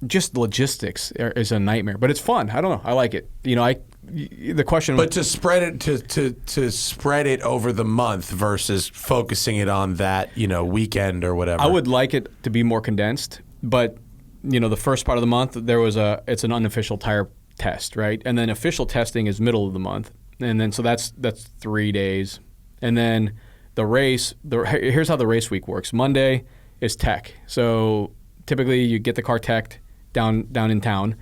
just logistics is a nightmare. But it's fun. I don't know. I like it. You know, the question. But to spread it to spread it over the month versus focusing it on that, you know, weekend or whatever. I would like it to be more condensed, but you know, the first part of the month it's an unofficial tire test, right? And then official testing is middle of the month, and then so that's 3 days, and then the race. Here's how the race week works. Monday is tech. So typically you get the car teched down in town.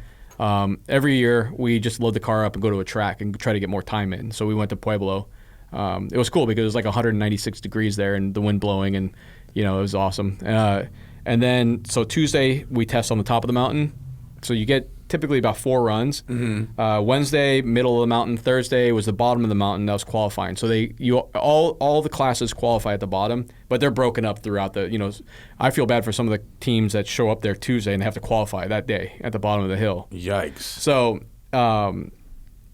Every year we just load the car up and go to a track and try to get more time in. So we went to Pueblo. It was cool because it was like 196 degrees there and the wind blowing, and you know, it was awesome. And then so Tuesday we test on the top of the mountain. So you get typically about 4 runs. Mm-hmm. Wednesday, middle of the mountain. Thursday was the bottom of the mountain. That was qualifying. So all the classes qualify at the bottom, but they're broken up throughout the. You know, I feel bad for some of the teams that show up there Tuesday and they have to qualify that day at the bottom of the hill. Yikes. So, and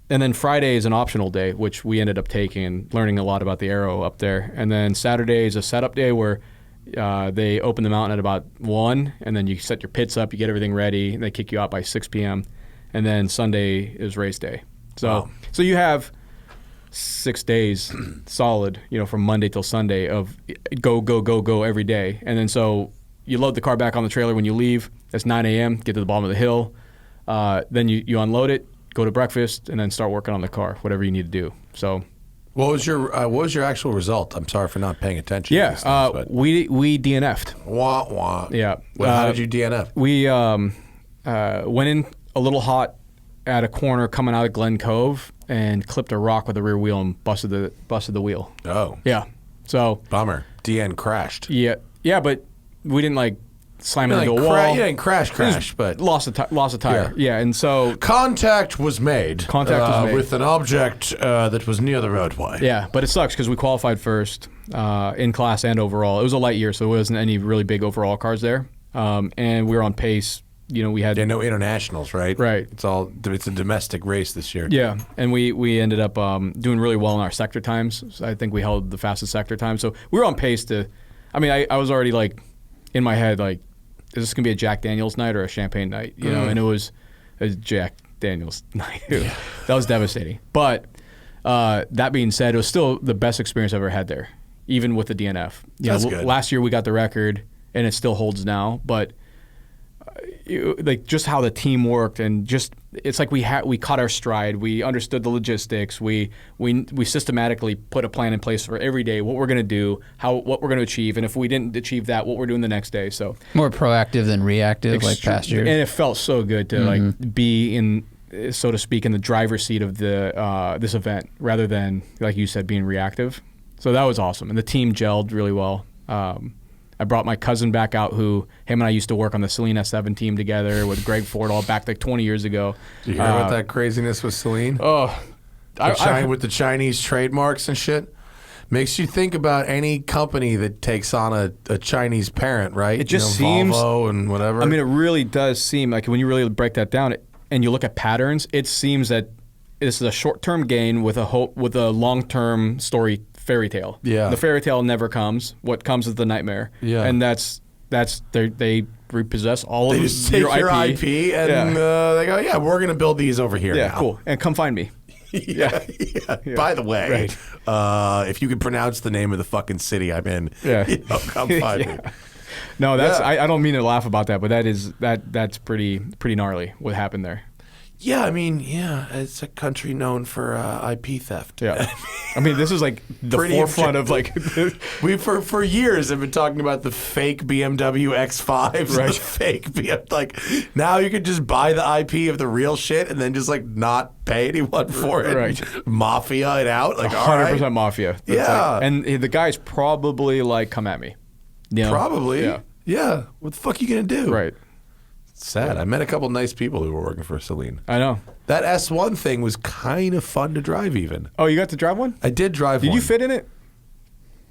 then Friday is an optional day, which we ended up taking and learning a lot about the aero up there. And then Saturday is a setup day where they open the mountain at about 1, and then you set your pits up, you get everything ready, and they kick you out by 6 p.m. And then Sunday is race day. So Wow. So you have 6 days solid, you know, from Monday till Sunday of go every day. And then so you load the car back on the trailer when you leave. It's 9 a.m., get to the bottom of the hill. Then you unload it, go to breakfast, and then start working on the car, whatever you need to do. So... What was your actual result? I'm sorry for not paying attention. Yeah, to these things, but. we DNF'd. Wah, wah. Yeah. Well, how did you DNF? We went in a little hot at a corner coming out of Glen Cove and clipped a rock with the rear wheel and busted the wheel. Oh. Yeah. So. Bummer. DN crashed. Yeah. Yeah, but we didn't like slam into a wall. You didn't crash, but lost a tire. Yeah, and so contact was made. With an object that was near the roadway. Yeah, but it sucks because we qualified first in class and overall. It was a light year, so there wasn't any really big overall cars there, and we were on pace. You know, we had no internationals, right? Right. It's a domestic race this year. Yeah, and we ended up doing really well in our sector times. So I think we held the fastest sector time. So we were on pace to. I mean, I was already like in my head like, is this gonna be a Jack Daniels night or a champagne night? You know, and it was a Jack Daniels night. Yeah. That was devastating. But that being said, it was still the best experience I've ever had there, even with the DNF. That's good. Last year we got the record, and it still holds now. But like just how the team worked, and just it's like we caught our stride. We understood the logistics. We systematically put a plan in place for every day, what we're going to do, what we're going to achieve, and if we didn't achieve that, what we're doing the next day. So more proactive than reactive, like past years. And it felt so good to like be in, so to speak, in the driver's seat of the this event rather than, like you said, being reactive. So that was awesome, and the team gelled really well. I brought my cousin back out, him and I used to work on the Celine S7 team together with Greg Ford all back like 20 years ago. Did you hear about that craziness with Celine? Oh, with the Chinese trademarks and shit? Makes you think about any company that takes on a Chinese parent, right? It just seems... Volvo and whatever. I mean, it really does seem like when you really break that down and you look at patterns, it seems that this is a short-term gain with a long-term story fairy tale. Yeah. The fairy tale never comes. What comes is the nightmare. Yeah. And they repossess all they of just take your IP and they go, yeah, we're going to build these over here. Yeah, now. cool. And come find me. Yeah. By the way, if you can pronounce the name of the fucking city I'm in, come find me. No, I don't mean to laugh about that, but that's pretty gnarly what happened there. Yeah, I mean, it's a country known for IP theft. Yeah, I mean, this is like the forefront of like we for years have been talking about the fake BMW X5s, right? The fake BMW. Like now you could just buy the IP of the real shit and then just like not pay anyone for it, right? Mafia it out, like 100% mafia. Yeah, like, and the guy's probably like, come at me. You know? Probably. Yeah. What the fuck are you gonna do? Right. Sad. I met a couple nice people who were working for Celine. I know. That S1 thing was kind of fun to drive even. Oh, you got to drive one? I did drive one. Did you fit in it?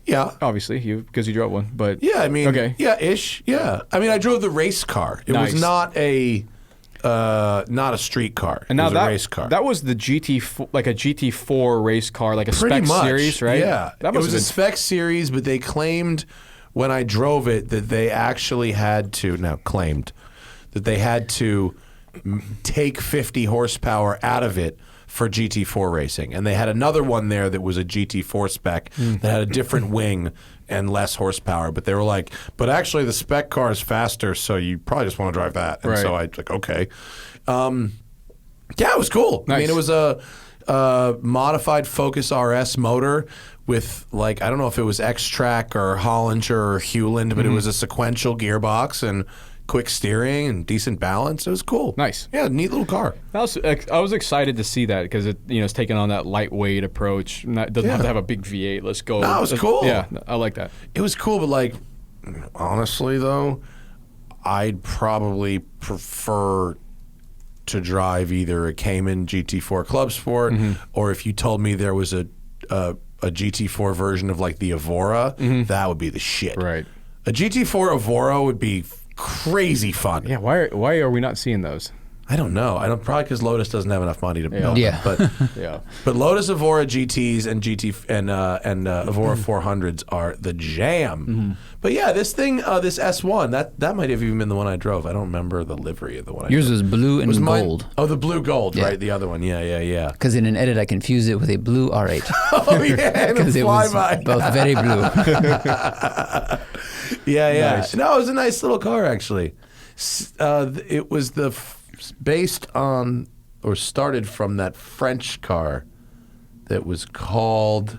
Yeah. Obviously, because you drove one. But Yeah, I mean, okay. yeah, ish. Yeah. I mean, I drove the race car. It was Nice. not a street car. And it now was a race car. that was the GT, like a GT4 race car, like a Pretty spec much, series, right? Yeah. That It must was a have been spec series, but they claimed when I drove it that they actually had to, take 50 horsepower out of it for GT4 racing. And they had another one there that was a GT4 spec that had a different wing and less horsepower. But they were like, but actually the spec car is faster, so you probably just want to drive that. And so I was like, okay. Yeah, it was cool. Nice. I mean, it was a modified Focus RS motor with, like, I don't know if it was X-Track or Hollinger or Hewland, but it was a sequential gearbox and quick steering and decent balance. It was cool. Nice. Yeah, neat little car. I was excited to see that because it's taking on that lightweight approach. It doesn't have to have a big V8. Let's go. No, it was cool. Yeah, I like that. It was cool, but, like, honestly, though, I'd probably prefer to drive either a Cayman GT4 Club Sport or if you told me there was a GT4 version of, like, the Evora, that would be the shit. Right. A GT4 Evora would be crazy fun. Yeah. Why are we not seeing those? I don't know. Probably because Lotus doesn't have enough money to build Yeah. them. But Yeah. but Lotus Evora GTs and Evora 400s are the jam. But yeah, this thing, this S1, that might have even been the one I drove. I don't remember the livery of the one I Yours drove. was blue and mine- gold. Oh, the blue gold, Yeah. right? The other one. Yeah. Because in an edit, I confused it with a blue R8. Oh yeah, and a Because it was flyby. both very blue. Yeah. Nice. No, it was a nice little car actually. It was based on or started from that French car that was called.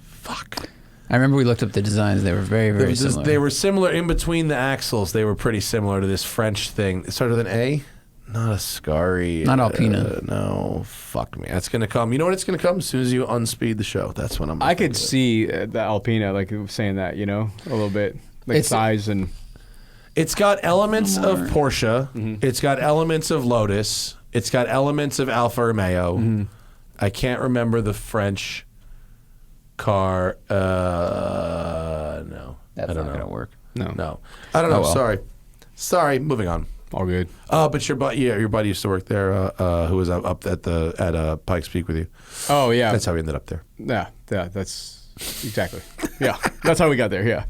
Fuck. I remember we looked up the designs. They were very, very similar. They were similar in between the axles. They were pretty similar to this French thing. It started with an A. Not a Scari. Not Alpina. No, fuck me. That's gonna come. You know when it's gonna come? As soon as you unspeed the show. That's when I'm. I could see the Alpina, like saying that, a little bit, like It's- size and. It's got elements of Porsche. It's got elements of Lotus. It's got elements of Alfa Romeo. I can't remember the French car. No. That's I don't not know. going to work. No. I don't know. Oh, well. Sorry. Moving on. All good. But your buddy used to work there. Who was up at Pikes Peak with you? Oh yeah. That's how we ended up there. Yeah. That's exactly. Yeah. That's how we got there. Yeah.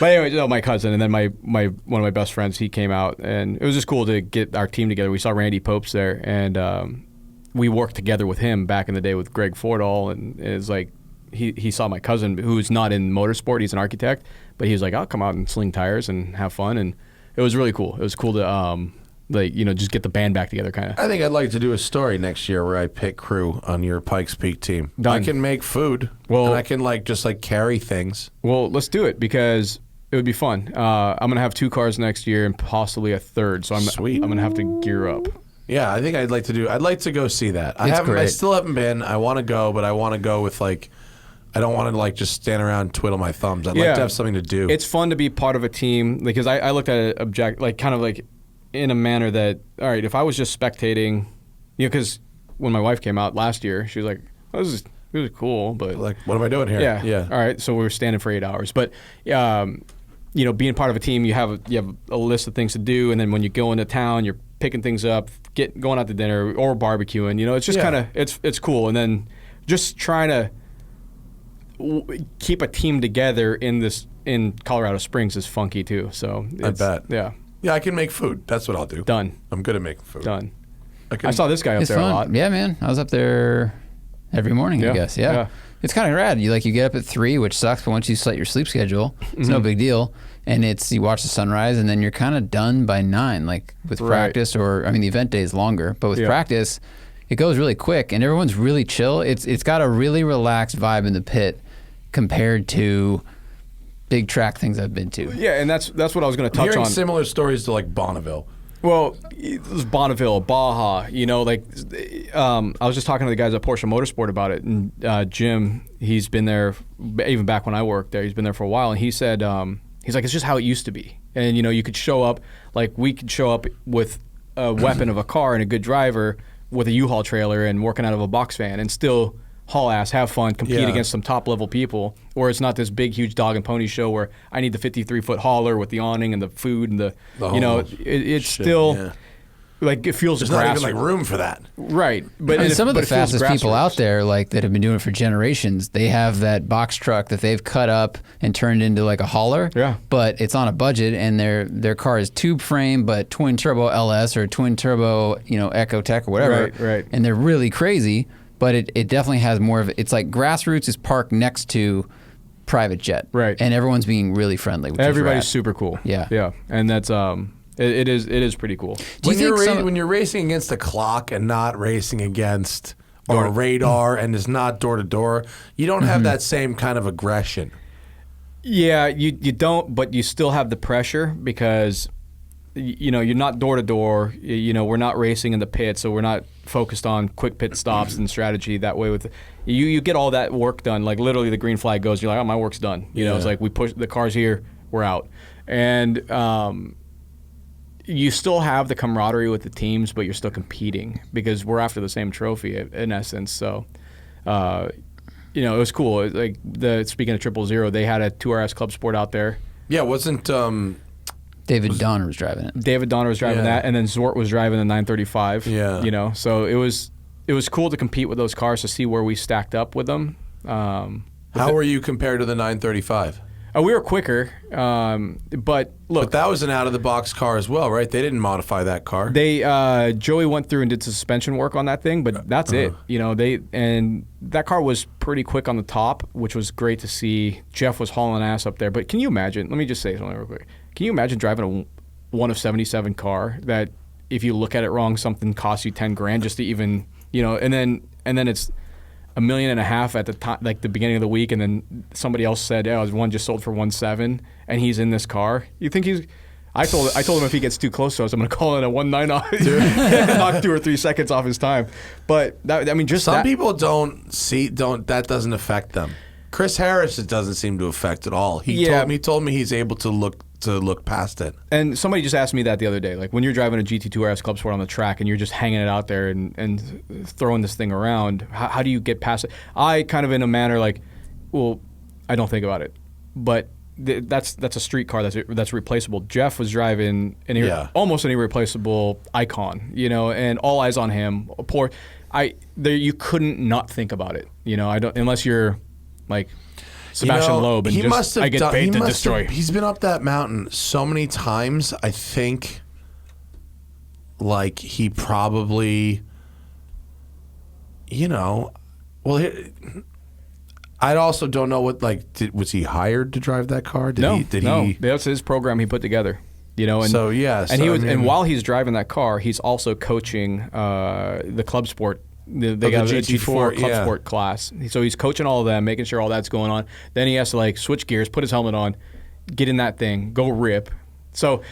But anyway, my cousin and then my one of my best friends, he came out and it was just cool to get our team together. We saw Randy Popes there and we worked together with him back in the day with Greg Fordall, and it was like he saw my cousin who's not in motorsport. He's an architect, but he was like, I'll come out and sling tires and have fun, and it was really cool. It was cool to just get the band back together, kind of. I think I'd like to do a story next year where I pick crew on your Pikes Peak team. Done. I can make food. Well- and I can just carry things. Well, let's do it because it would be fun. I'm gonna have 2 cars next year and possibly a third, so Sweet. I'm gonna have to gear up. Yeah, I think I'd like to go see that. I great. still haven't been. I want to go, but I want to go with I don't want to just stand around and twiddle my thumbs. I'd like to have something to do. It's fun to be part of a team because I looked at it in a manner that, all right, if I was just spectating, because when my wife came out last year, she was like, oh, this is cool, but what am I doing here? yeah. All right, so we were standing for 8 hours, but being part of a team, you have a list of things to do, and then when you go into town, you're picking things up, going out to dinner or barbecuing. It's just kind of it's cool, and then just trying to keep a team together in Colorado Springs is funky too. So I bet. Yeah. Yeah, I can make food. That's what I'll do. Done. I'm good at making food. Done. I I saw this guy up It's there fun. a lot. Yeah, man. I was up there every morning, I Yeah. guess. Yeah. Yeah. It's kind of rad. You get up at 3, which sucks, but once you set your sleep schedule, it's no big deal. And you watch the sunrise, and then you're kind of done by 9, with Right. practice, the event day is longer, but with Yeah. practice, it goes really quick, and everyone's really chill. It's got a really relaxed vibe in the pit compared to big track things I've been to. Yeah, and that's what I was going to touch hearing on. similar stories to Bonneville. Well, it was Bonneville, Baja, I was just talking to the guys at Porsche Motorsport about it, and Jim, he's been there, even back when I worked there, he's been there for a while, and he said, he's like, it's just how it used to be. And, you could show up, we could show up with a weapon of a car and a good driver with a U-Haul trailer and working out of a box van and still haul ass, have fun, compete Yeah. against some top level people, or it's not this big huge dog and pony show where I need the 53-foot hauler with the awning and the food and the you know, it's shit, still yeah. like it feels There's not even grassroots. like room for that. Right, but And some of the it feels fastest people grassroots. out there, like that have been doing it for generations, they have that box truck that they've cut up and turned into like a hauler. Yeah. But it's on a budget, and their car is tube frame, but twin turbo LS or twin turbo, you know, EcoTech or whatever. Right. And they're really crazy, but it definitely has more of it's like grassroots is parked next to private jet. Right. And everyone's being really friendly. Which Everybody's is rad. super cool. Yeah. yeah, and that's it is pretty cool. Do you think When you're racing against the clock and not racing against or radar and it's not door to door, you don't have that same kind of aggression. Yeah, you don't, but you still have the pressure because you know, you're not door to door. You know, we're not racing in the pit, so we're not focused on quick pit stops and strategy that way. With you get all that work done. Like literally, the green flag goes. You're like, oh, my work's done. You know, it's like we push the cars here, we're out, and you still have the camaraderie with the teams, but you're still competing because we're after the same trophy in essence. So. You know, it was cool. It was like speaking of 000, they had a 2RS Club Sport out there. Yeah, wasn't David Donahue was driving it. David Donahue was driving that, and then Zort was driving the 935. Yeah. You know, so it was cool to compete with those cars to see where we stacked up with them. how were you compared to the 935? We were quicker, but look. But that was an out of the box car as well, right? They didn't modify that car. They Joey went through and did suspension work on that thing, but that's it. You know, and that car was pretty quick on the top, which was great to see. Jeff was hauling ass up there. But can you imagine? Let me just say something real quick. Can you imagine driving a 1 of 77 car that if you look at it wrong, something costs you $10,000 just to even, you know, and then it's $1.5 million at the time, like the beginning of the week, and then somebody else said, "Oh, one just sold for 1.7, and he's in this car." You think he's? I told him if he gets too close to us, I'm going to call it a 1.9 off, knock 2 or 3 seconds off his time. But that, I mean, just some people that doesn't affect them. Chris Harris, it doesn't seem to affect at all. He told me he's able to look past it. And somebody just asked me that the other day. Like when you're driving a GT2 RS Club Sport on the track and you're just hanging it out there and throwing this thing around, how do you get past it? I kind of in a manner like, well, I don't think about it, but that's a street car that's replaceable. Jeff was driving almost an irreplaceable Icon, you know, and all eyes on him. You couldn't not think about it, you know. I don't unless you're like Sebastian Loeb, and I get paid to destroy. He's been up that mountain so many times. I think, like he probably, you know, well, I also don't know what was he hired to drive that car? No, that's his program he put together. You know, and so yeah, and while he's driving that car, he's also coaching the Club Sport. They got a GT4 Club Sport class. So he's coaching all of them, making sure all that's going on. Then he has to like switch gears, put his helmet on, get in that thing, go rip. So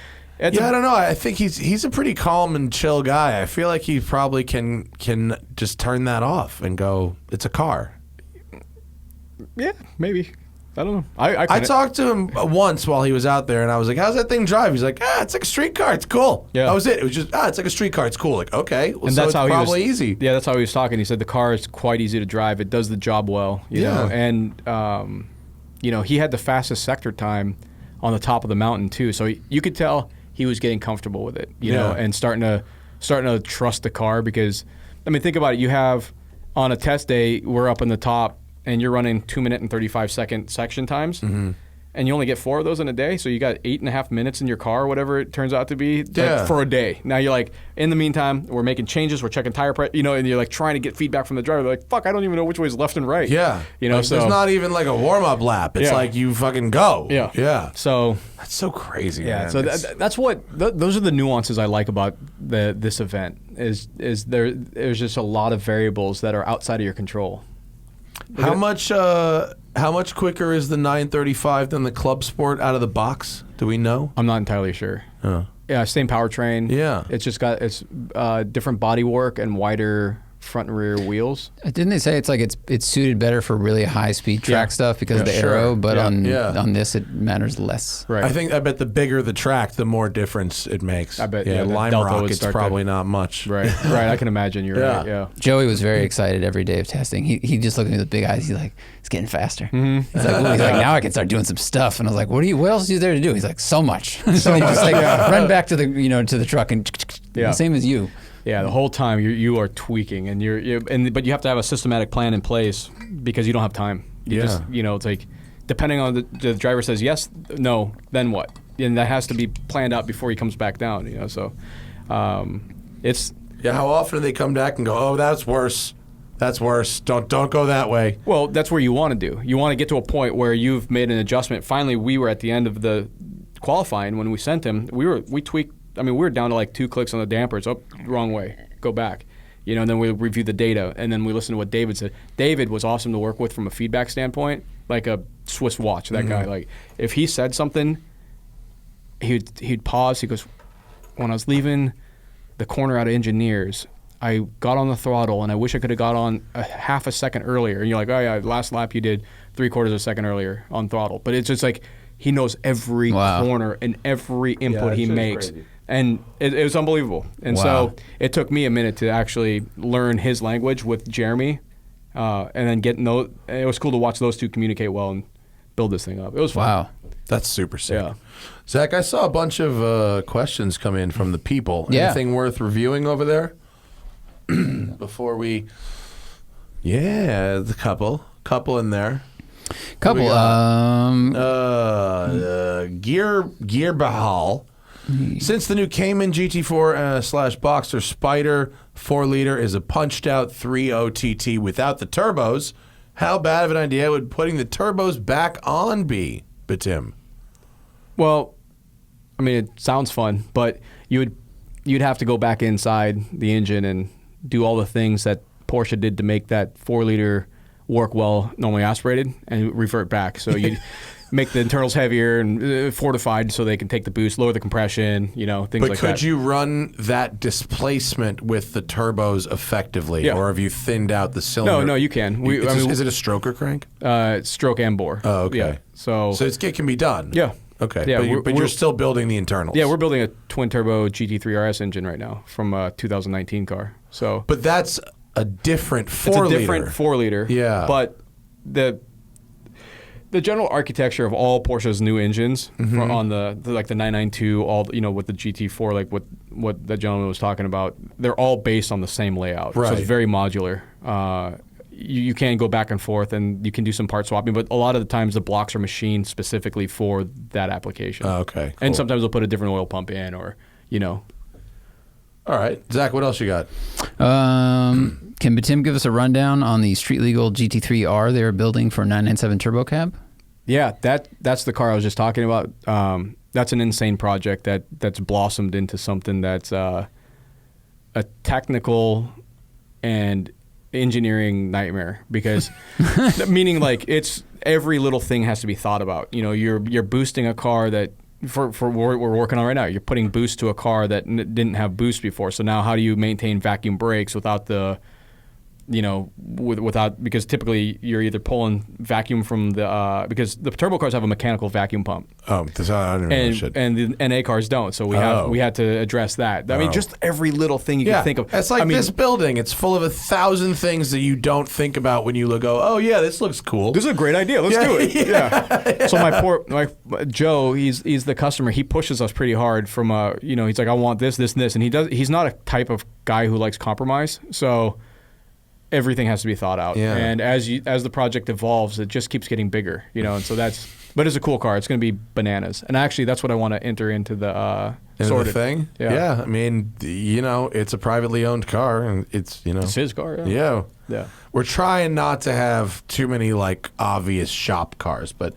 I don't know. I think he's a pretty calm and chill guy. I feel like he probably can just turn that off and go, it's a car. Yeah, maybe. I don't know. I talked to him once while he was out there, and I was like, "How's that thing drive?" He's like, "It's like a street car. It's cool." Yeah. That was it. It was just, it's like a street car. It's cool. Like, okay, well, and so that's it's how probably he was, easy. Yeah, that's how he was talking. He said the car is quite easy to drive. It does the job well. You know, and you know, he had the fastest sector time on the top of the mountain too. So you could tell he was getting comfortable with it. You know, and starting to trust the car because, I mean, think about it. You have on a test day, we're up in the top. And you're running 2 minute and 35 second section times, and you only get 4 of those in a day, so you got 8.5 minutes in your car, whatever it turns out to be, for a day. Now you're like, in the meantime, we're making changes, we're checking tire pressure, you know, and you're like trying to get feedback from the driver. They're like, fuck, I don't even know which way is left and right. Yeah, you know, like, so there's not even like a warm up lap. It's like you fucking go. Yeah. So that's so crazy. Yeah. Man. So that's what those are the nuances I like about this event. Is there's just a lot of variables that are outside of your control. How much quicker is the 935 than the Club Sport out of the box? Do we know? I'm not entirely sure. Oh. Yeah, same powertrain. Yeah. It's just got different body work and wider front and rear wheels. Didn't they say it's suited better for really high speed track stuff because of the aero, but on this it matters less. Right. I bet the bigger the track, the more difference it makes. I bet. Lime Delta Rock, would it's start probably not much. Right. Right. I can imagine. You're right. Yeah. Joey was very excited every day of testing. He just looked at me with big eyes. He's like, it's getting faster. He's like, now I can start doing some stuff. And I was like, what else are you there to do? He's like, so much. So he just run back to the truck and same as you. Yeah, the whole time you are tweaking, and but you have to have a systematic plan in place because you don't have time. You just it's like depending on the driver says yes, no, then what? And that has to be planned out before he comes back down. So it's how often do they come back and go, oh, that's worse. That's worse. Don't go that way. Well, that's where you want to do. You want to get to a point where you've made an adjustment. Finally, we were at the end of the qualifying when we sent him. We tweaked. I mean, we were down to like 2 clicks on the dampers. Oh, wrong way. Go back. And then we reviewed the data, and then we listened to what David said. David was awesome to work with from a feedback standpoint, like a Swiss watch. That guy, like, if he said something, he'd pause. He goes, when I was leaving the corner out of Engineers, I got on the throttle, and I wish I could have got on a half a second earlier. And you're like, oh yeah, last lap you did 3/4 of a second earlier on throttle. But it's just like he knows every corner and every input he makes. Crazy. And it was unbelievable. And so it took me a minute to actually learn his language with Jeremy, and then it was cool to watch those two communicate well and build this thing up. It was fun. Wow. That's super sick. Yeah. Zach, I saw a bunch of questions come in from the people. Yeah. Anything worth reviewing over there? Before we... Yeah, the couple in there. Couple. Gear Bahal. Since the new Cayman GT4 / Boxster Spider 4-liter is a punched-out 3.0 TT without the turbos, how bad of an idea would putting the turbos back on be, Betim? Well, I mean, it sounds fun, but you'd have to go back inside the engine and do all the things that Porsche did to make that 4-liter work well, normally aspirated, and revert back. So you make the internals heavier and fortified so they can take the boost, lower the compression, things like that. But could you run that displacement with the turbos effectively, or have you thinned out the cylinder? No, you can. Is it a stroke or crank? Stroke and bore. Oh, okay. Yeah. So it can be done. Yeah. Okay. Yeah, but you're still building the internals. Yeah, we're building a twin-turbo GT3 RS engine right now from a 2019 car. So, but that's a different 4-liter. It's a different 4-liter. Yeah. But the general architecture of all Porsche's new engines on the 992, all with the GT4, like what that gentleman was talking about, they're all based on the same layout. Right. So it's very modular. You can go back and forth, and you can do some part swapping, but a lot of the times the blocks are machined specifically for that application. Oh, okay. Cool. And sometimes they'll put a different oil pump in, or All right, Zach, what else you got? Can Betim give us a rundown on the street legal GT3R they were building for 997 Turbo Cab? Yeah, that's the car I was just talking about. That's an insane project that's blossomed into something that's a technical and engineering nightmare, because meaning like it's every little thing has to be thought about. You're boosting a car that for what we're working on right now. You're putting boost to a car that didn't have boost before. So now how do you maintain vacuum brakes without the because typically you're either pulling vacuum from the because the turbo cars have a mechanical vacuum pump. Oh, I don't know. And the NA cars don't. So we had to address that. I mean, just every little thing you can think of. It's like this building. It's full of 1,000 things that you don't think about when you go, oh yeah, this looks cool. This is a great idea. Let's do it. Yeah. So my Joe, he's the customer. He pushes us pretty hard from he's like, I want this, this, and this, and he's not a type of guy who likes compromise. So everything has to be thought out. Yeah. And as the project evolves, it just keeps getting bigger, and so but it's a cool car. It's going to be bananas. And actually, that's what I want to enter into the the thing. Yeah. I mean, it's a privately owned car, and it's it's his car. Yeah. We're trying not to have too many obvious shop cars, but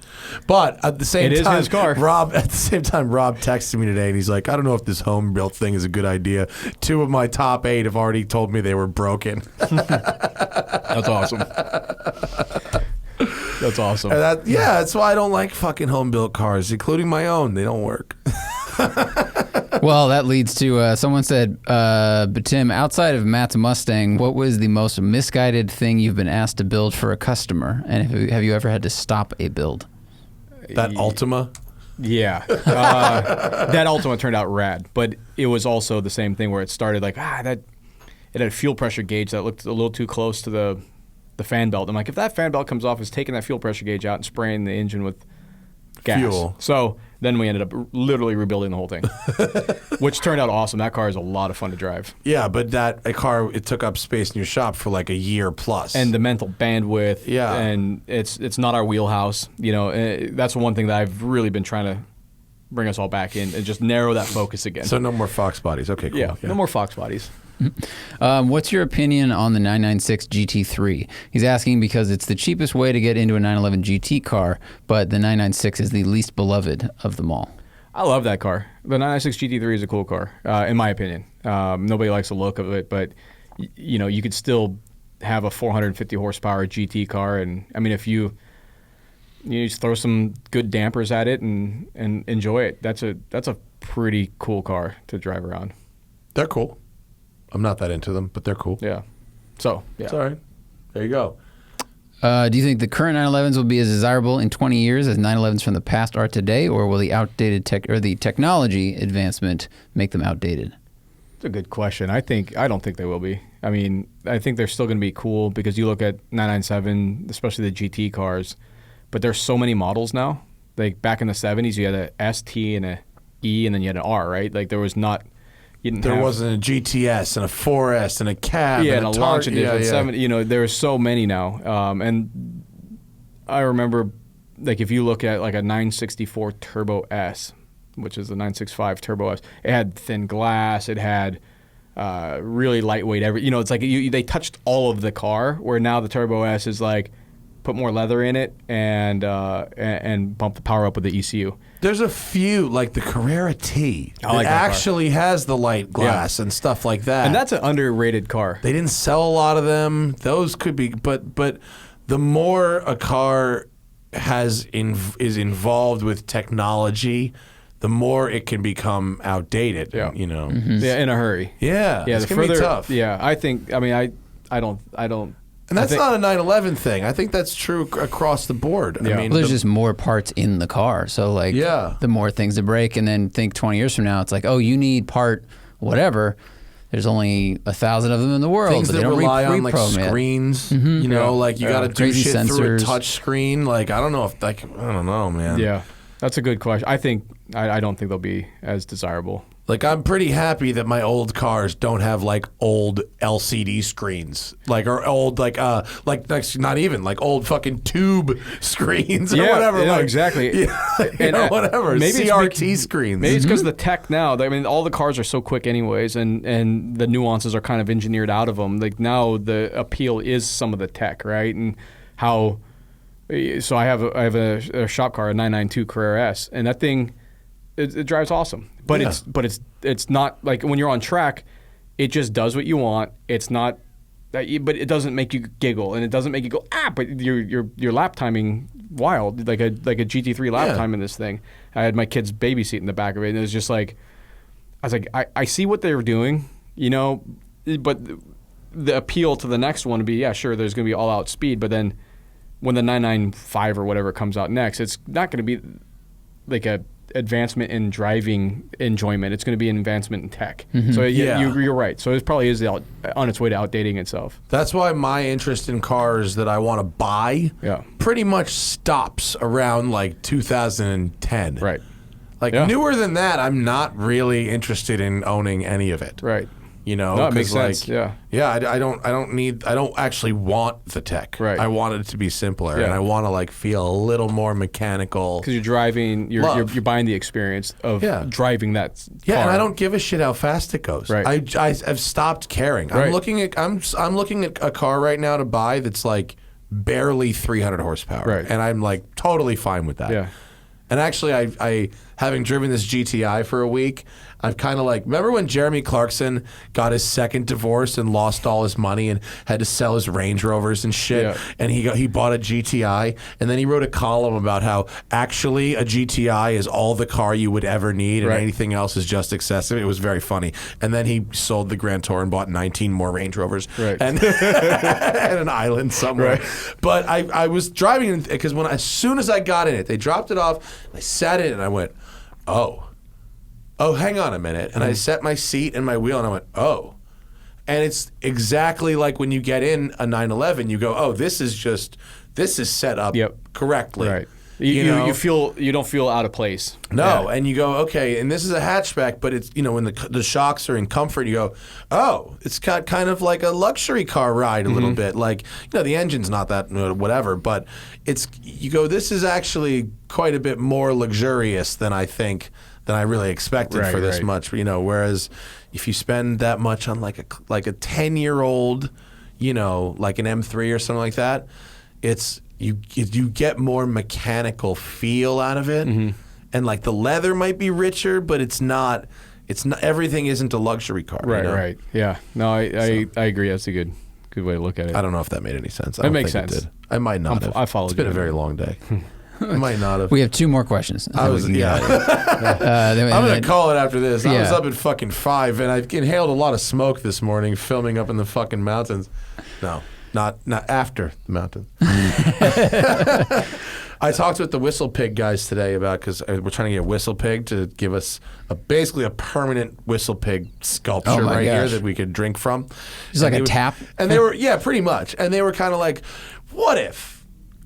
at the same time, it is his car. Rob texted me today, and he's like, I don't know if this home built thing is a good idea. 2 of my top 8 have already told me they were broken. That's awesome. That's awesome. That's why I don't like fucking home built cars, including my own. They don't work. Well, that leads to someone said, but Tim, outside of Matt's Mustang, what was the most misguided thing you've been asked to build for a customer? And have you ever had to stop a build? That Ultima? Yeah. That Ultima turned out rad, but it was also the same thing where it started like, it had a fuel pressure gauge that looked a little too close to the fan belt. I'm like, if that fan belt comes off, it's taking that fuel pressure gauge out and spraying the engine with gas. Fuel. So then we ended up literally rebuilding the whole thing, which turned out awesome. That car is a lot of fun to drive. Yeah, but a car, it took up space in your shop for like a year plus. And the mental bandwidth. Yeah. And it's not our wheelhouse. That's one thing that I've really been trying to bring us all back in and just narrow that focus again. So no more Fox bodies. Okay, cool. Yeah, no more Fox bodies. What's your opinion on the 996 GT3? He's asking because it's the cheapest way to get into a 911 GT car, but the 996 is the least beloved of them all. I love that car. The 996 GT3 is a cool car, in my opinion. Nobody likes the look of it, but you could still have a 450 horsepower GT car, and I mean, if you just throw some good dampers at it and enjoy it, that's a pretty cool car to drive around. They're cool. I'm not that into them, but they're cool. Yeah. So, yeah. It's all right. There you go. Do you think the current 911s will be as desirable in 20 years as 911s from the past are today, or will the outdated the technology advancement make them outdated? It's a good question. I don't think they will be. I mean, I think they're still going to be cool because you look at 997, especially the GT cars, but there's so many models now. Like back in the 70s, you had a ST and a E, and then you had an R, right? Like there was not. There wasn't a GTS and a 4S and a cab and a launch edition. 7, there are so many now. And I remember, like, if you look at like a 964 Turbo S, which is the 965 Turbo S, it had thin glass. It had really lightweight. It's like they touched all of the car. Where now the Turbo S is like put more leather in it and bump the power up with the ECU. There's a few, like the Carrera T, that like that actually has the light glass and stuff like that. And that's an underrated car. They didn't sell a lot of them. Those could be, but the more a car is involved with technology, the more it can become outdated. Yeah. Mm-hmm. Yeah, in a hurry. Yeah, it's gonna be tough. Yeah, I think. I mean, I don't. And that's not a 911 thing. I think that's true across the board. Yeah. I mean, There's just more parts in the car. So, like, the more things to break, and then think 20 years from now, it's like, oh, you need part whatever. There's only 1,000 of them in the world. things but that they don't rely on like reprogram it. screens. Like you got to do Crazy shit through a sensors. touch screen. Like I don't know, man. Yeah, that's a good question. I don't think they'll be as desirable. Like I'm pretty happy that my old cars don't have like old LCD screens, like or old like not even like old fucking tube screens or whatever. Yeah, like, exactly. Yeah, whatever. Maybe CRT screens. Maybe it's because of the tech now. I mean, all the cars are so quick anyways, and the nuances are kind of engineered out of them. Like now, the appeal is some of the tech, right? And how. So I have a shop car, a 992 Carrera S, and that thing. It drives awesome, but it's not like when you're on track, it just does what you want. It's not, but it doesn't make you giggle and it doesn't make you go But your lap timing wild like a GT3 lap time in this thing. I had my kids babysit in the back of it, and it was just like, I was like, I see what they were doing, but the appeal to the next one would be sure there's going to be all out speed, but then when the 995 or whatever comes out next, it's not going to be like a advancement in driving enjoyment. It's going to be an advancement in tech. Mm-hmm. So you're right. So it probably is on its way to outdating itself. That's why my interest in cars that I want to buy pretty much stops around like 2010. Right. Like newer than that, I'm not really interested in owning any of it. Right. No, it makes sense. I don't actually want the tech. Right. I want it to be simpler, and I want to like feel a little more mechanical. Because you're driving, you're buying the experience of driving that car. Yeah, and I don't give a shit how fast it goes. Right. I've stopped caring. Right. I'm looking at a car right now to buy that's like barely 300 horsepower, right. and I'm like totally fine with that. Yeah. And actually, I having driven this GTI for a week, I've kind of like, remember when Jeremy Clarkson got his second divorce and lost all his money and had to sell his Range Rovers and shit, Yeah. and he bought a GTI, and then he wrote a column about how actually a GTI is all the car you would ever need, and Right. anything else is just excessive. It was very funny. And then he sold the Grand Tour and bought 19 more Range Rovers Right. and at an island somewhere. Right. But I was driving because as soon as I got in it, they dropped it off. I sat in it and I went, oh, hang on a minute. And I set my seat and my wheel and I went, oh. And it's exactly like when you get in a 911, you go, oh, this is set up Yep. correctly. Right. You know? You don't feel out of place. No, Yeah. and you go, okay, and this is a hatchback, but it's, when the shocks are in comfort, you go, oh, it's got kind of like a luxury car ride a little bit. Like, the engine's not that whatever, but you go, this is actually quite a bit more luxurious than I really expected for this much. Whereas if you spend that much on like a 10-year-old, like an M3 or something like that, it's you get more mechanical feel out of it, and like the leather might be richer, but it's not. Everything isn't a luxury car. Right. Right. Yeah. No, I agree. That's a good way to look at it. I don't know if that made any sense. It makes sense. It did. I might not have. I followed It's been you. a very long day. I might not have. We have 2 more questions. I was, yeah. I'm going to call it after this. I was Yeah. up at fucking 5, and I inhaled a lot of smoke this morning filming up in the fucking mountains. No, not after the mountains. I talked with the Whistle Pig guys today because we're trying to get Whistle Pig to give us basically a permanent Whistle Pig sculpture Oh my here gosh. that we could drink from. It's like And a they tap? And they were, yeah, pretty much. And they were kind of like, what if?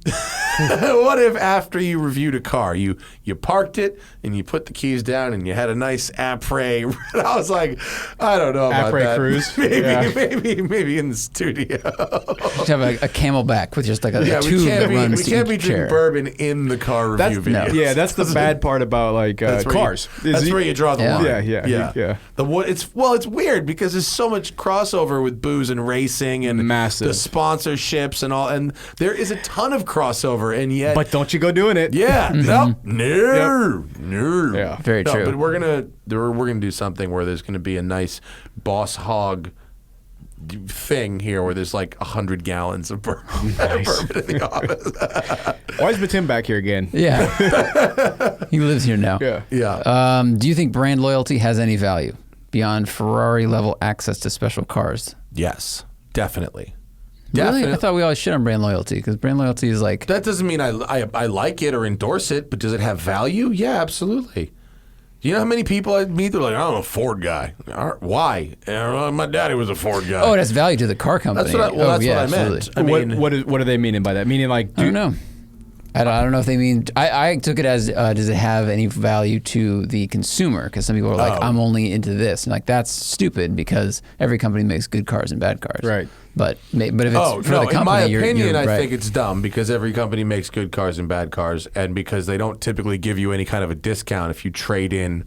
What if after you reviewed a car, you parked it and you put the keys down and you had a nice après? And I was like, I don't know about Après that. cruise? Maybe, Yeah. maybe in the studio. Just have a Camelback with just like a Yeah, tube that runs we to can't be each drinking chair. bourbon in the car review video. Yeah, that's the bad part about like That's where cars. That's where you draw the Yeah. line. Yeah. It's weird because there's so much crossover with booze and racing and Massive. the sponsorships and all, and there is a ton of crossover, and yet. But don't you go doing it. Yeah. No. No. Yeah. Very true. But we're gonna do something where there's gonna be a nice Boss Hog thing here where there's like 100 gallons of bourbon in the office. Why is Betim back here again? Yeah. He lives here now. Yeah. Yeah. Do you think brand loyalty has any value beyond Ferrari level access to special cars? Yes. Definitely. Really? I thought we always shit on brand loyalty because brand loyalty is like. That doesn't mean I like it or endorse it, but does it have value? Yeah, absolutely. Do you know how many people I meet? They're like, I'm a Ford guy. Why? My daddy was a Ford guy. Oh, it has value to the car company. That's what I meant. Absolutely. I mean, what are they meaning by that? Meaning like, I don't know. I don't know if they mean. I took it as does it have any value to the consumer? Because some people are like, I'm only into this, and like that's stupid because every company makes good cars and bad cars. Right. But if it's for the company, in my you're opinion, I right. think it's dumb because every company makes good cars and bad cars, and because they don't typically give you any kind of a discount if you trade in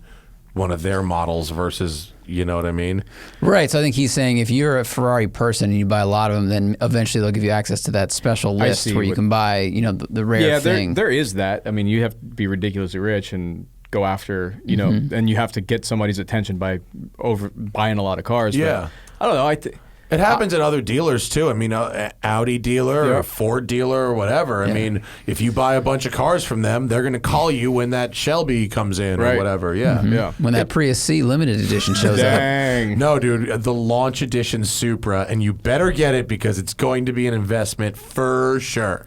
one of their models versus, you know what I mean? Right. So I think he's saying if you're a Ferrari person and you buy a lot of them, then eventually they'll give you access to that special I list see where you what- can buy, the rare yeah, thing. there is that. I mean, you have to be ridiculously rich and go after, Mm-hmm. and you have to get somebody's attention by buying a lot of cars. Yeah. But I don't know. It happens at other dealers too. I mean, an Audi dealer or Yeah. a Ford dealer or whatever. I mean, if you buy a bunch of cars from them, they're going to call you when that Shelby comes in or Right. whatever. Yeah. Yeah. when that Prius C limited edition shows up. Dang. No, dude, the launch edition Supra, and you better get it because it's going to be an investment for sure.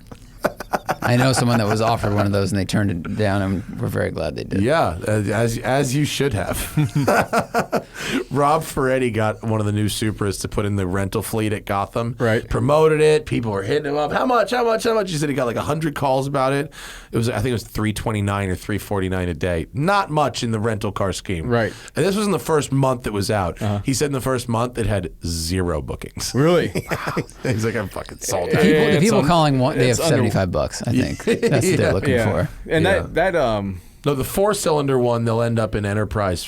I know someone that was offered one of those and they turned it down, and we're very glad they did. Yeah, as you should have. Rob Ferretti got one of the new Supras to put in the rental fleet at Gotham. Right. Promoted it. People were hitting him up. How much? He said he got like 100 calls about it. I think it was $329 or $349 a day. Not much in the rental car scheme. Right. And this was in the first month it was out. He said in the first month it had 0 bookings. Really? He's like, I'm fucking sold The out. people, the It's people calling they have it's under- $75, I think. That's what they're looking yeah. for. And Yeah. that No, the 4-cylinder one, they'll end up in enterprise